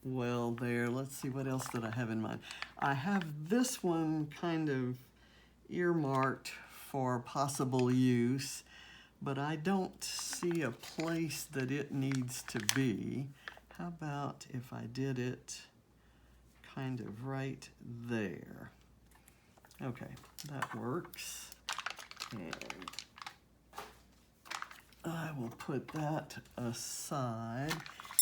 well there. Let's see, what else did I have in mind? I have this one kind of earmarked for possible use, but I don't see a place that it needs to be. How about if I did it kind of right there? Okay, that works. And I will put that aside.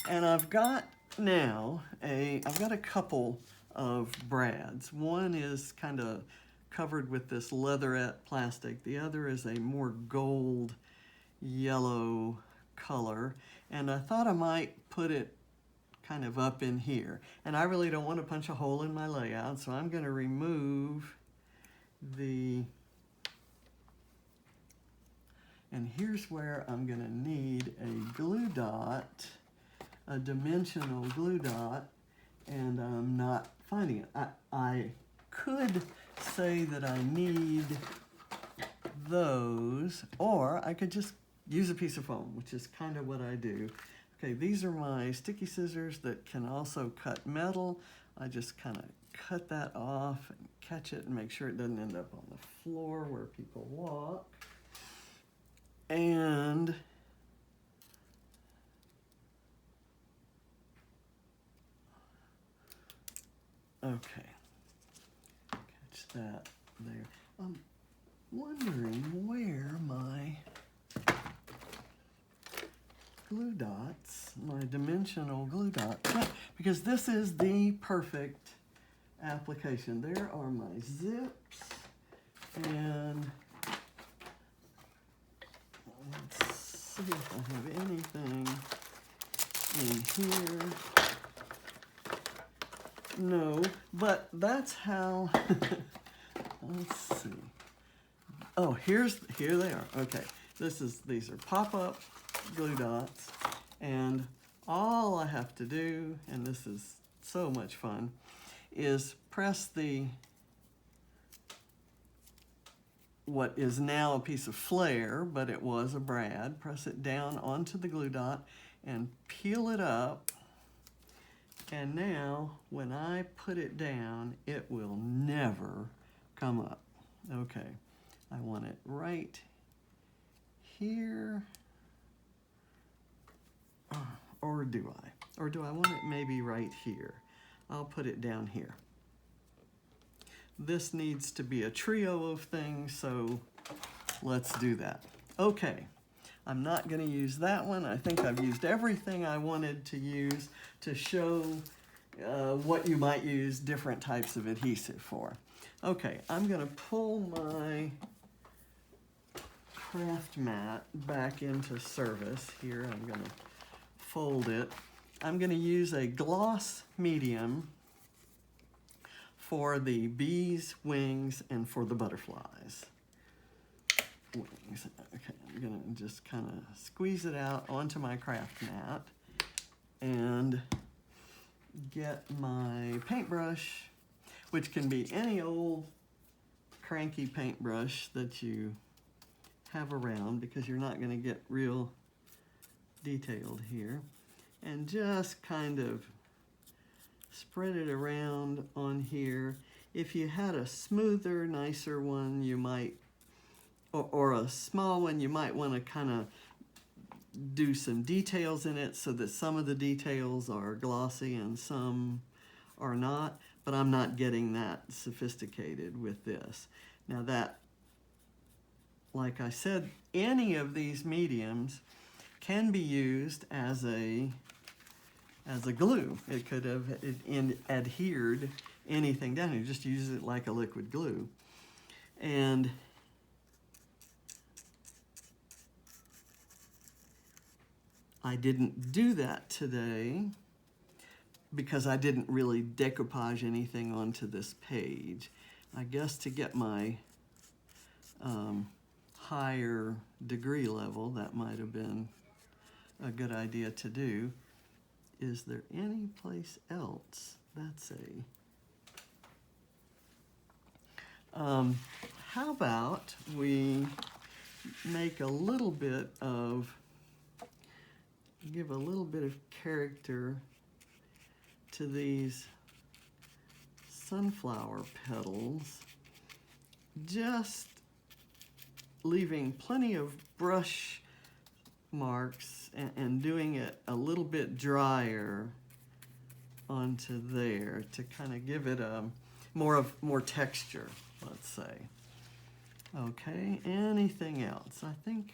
And I've got now I've got a couple of brads. One is kind of covered with this leatherette plastic. The other is a more gold yellow color. And I thought I might put it kind of up in here. And I really don't want to punch a hole in my layout, so I'm going to remove and here's where I'm going to need a glue dot, a dimensional glue dot, and I'm not finding it. I could say that I need those, or I could just use a piece of foam, which is kind of what I do. Okay, these are my sticky scissors that can also cut metal. I just kind of cut that off and catch it and make sure it doesn't end up on the floor where people walk. And okay, catch that there. I'm wondering where my glue dots, my dimensional glue dots, because this is the perfect application. There are my zips, and let's see if I have anything in here. No, but that's how, let's see. Oh, here they are. Okay, these are pop-up glue dots, and all I have to do, and this is so much fun, is press what is now a piece of flare, but it was a brad, press it down onto the glue dot and peel it up. And now, when I put it down, it will never come up. Okay, I want it right here. Or do I? Or do I want it maybe right here? I'll put it down here. This needs to be a trio of things, so let's do that. Okay, I'm not going to use that one. I think I've used everything I wanted to use to show what you might use different types of adhesive for. Okay, I'm going to pull my craft mat back into service here. I'm going to fold it. I'm going to use a gloss medium for the bees' wings and for the butterflies' wings. Okay, I'm going to just kind of squeeze it out onto my craft mat and get my paintbrush, which can be any old cranky paintbrush that you have around, because you're not going to get real detailed here, and just kind of spread it around on here. If you had a smoother, nicer one, you might, or a small one, you might want to kind of do some details in it so that some of the details are glossy and some are not, but I'm not getting that sophisticated with this. Now that, like I said, any of these mediums can be used as a glue. It could have adhered anything down. You just use it like a liquid glue. And I didn't do that today because I didn't really decoupage anything onto this page. I guess to get my higher degree level, that might have been a good idea to do. Is there any place else? That's How about we make a little bit of, give a little bit of character to these sunflower petals, just leaving plenty of brush marks and doing it a little bit drier onto there to kind of give it a more texture, let's say. Okay, anything else? I think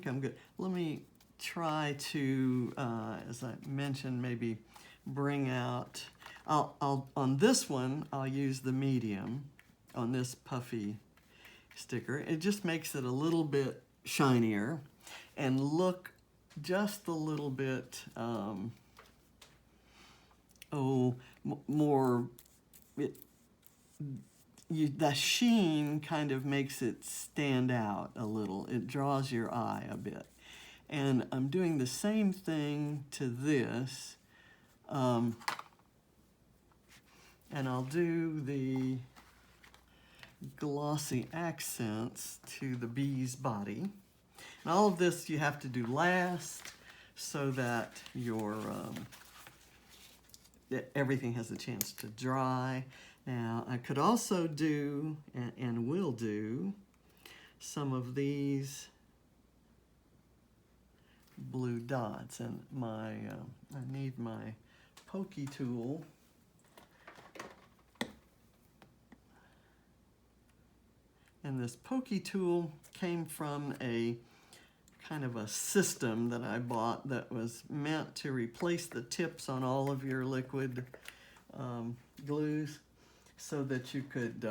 I'm good. Let me try to, as I mentioned, maybe bring out, I'll on this one, I'll use the medium on this puffy sticker. It just makes it a little bit shinier and look just a little bit, more, the sheen kind of makes it stand out a little. It draws your eye a bit. And I'm doing the same thing to this. And I'll do the glossy accents to the bee's body. And all of this you have to do last so that your everything has a chance to dry. Now, I could also do, and will do, some of these blue dots. And I need my pokey tool. And this pokey tool came from a kind of a system that I bought that was meant to replace the tips on all of your liquid glues so that you could,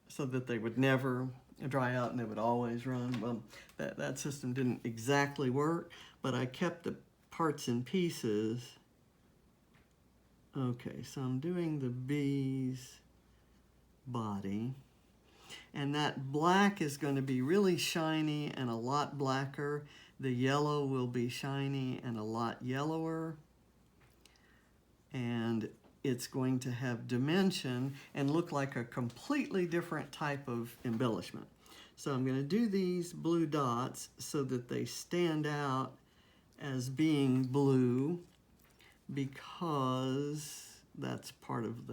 so that they would never dry out and they would always run. Well, that system didn't exactly work, but I kept the parts and pieces. Okay, so I'm doing the bee's body. And that black is going to be really shiny and a lot blacker. The yellow will be shiny and a lot yellower. And it's going to have dimension and look like a completely different type of embellishment. So I'm going to do these blue dots so that they stand out as being blue, because that's part of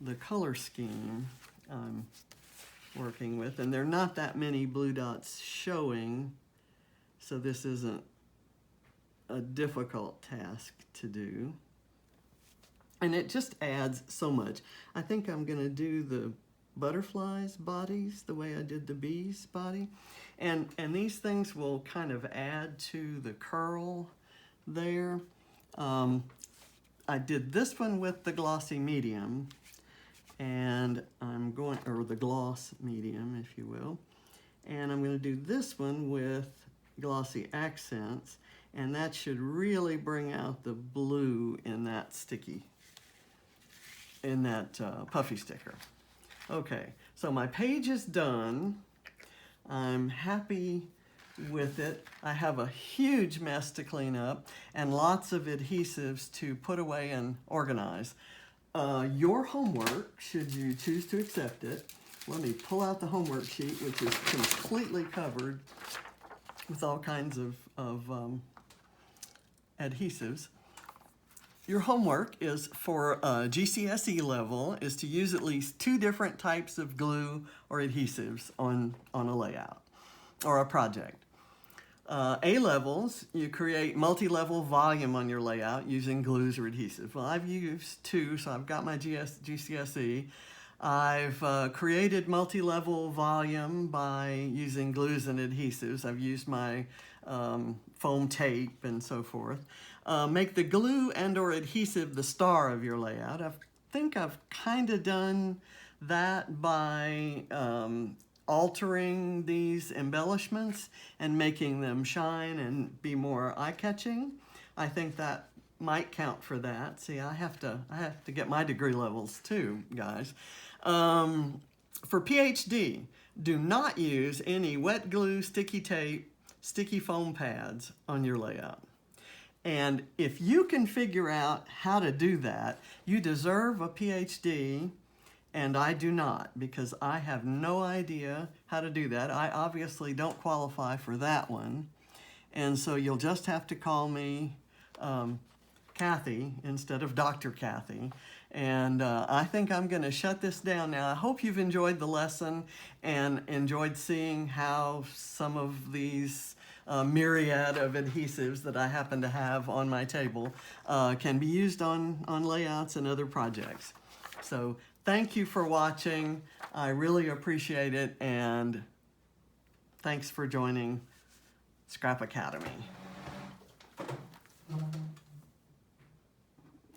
the color scheme I'm working with. And there are not that many blue dots showing, so this isn't a difficult task to do. And it just adds so much. I think I'm going to do the butterflies' bodies the way I did the bees' body. And these things will kind of add to the curl there. I did this one with the glossy medium, and I'm going, or the gloss medium, if you will. And I'm going to do this one with glossy accents, and that should really bring out the blue in that sticky, in that puffy sticker. Okay, so my page is done. I'm happy with it. I have a huge mess to clean up and lots of adhesives to put away and organize. Your homework, should you choose to accept it, let me pull out the homework sheet, which is completely covered with all kinds of adhesives. Your homework is for GCSE level is to use at least 2 different types of glue or adhesives on a layout or a project. A levels, you create multi-level volume on your layout using glues or adhesive. Well, I've used 2, so I've got my GCSE. I've created multi-level volume by using glues and adhesives. I've used my foam tape and so forth. Make the glue and or adhesive the star of your layout. I think I've kind of done that by altering these embellishments and making them shine and be more eye-catching. I think that might count for that. See, I have to get my degree levels too, guys. For PhD, do not use any wet glue, sticky tape, sticky foam pads on your layout. And if you can figure out how to do that, you deserve a PhD and I do not, because I have no idea how to do that. I obviously don't qualify for that one. And so you'll just have to call me Kathy instead of Dr. Kathy. And I think I'm going to shut this down now. I hope you've enjoyed the lesson and enjoyed seeing how some of these myriad of adhesives that I happen to have on my table can be used on layouts and other projects. So thank you for watching. I really appreciate it, and thanks for joining Scrap Academy.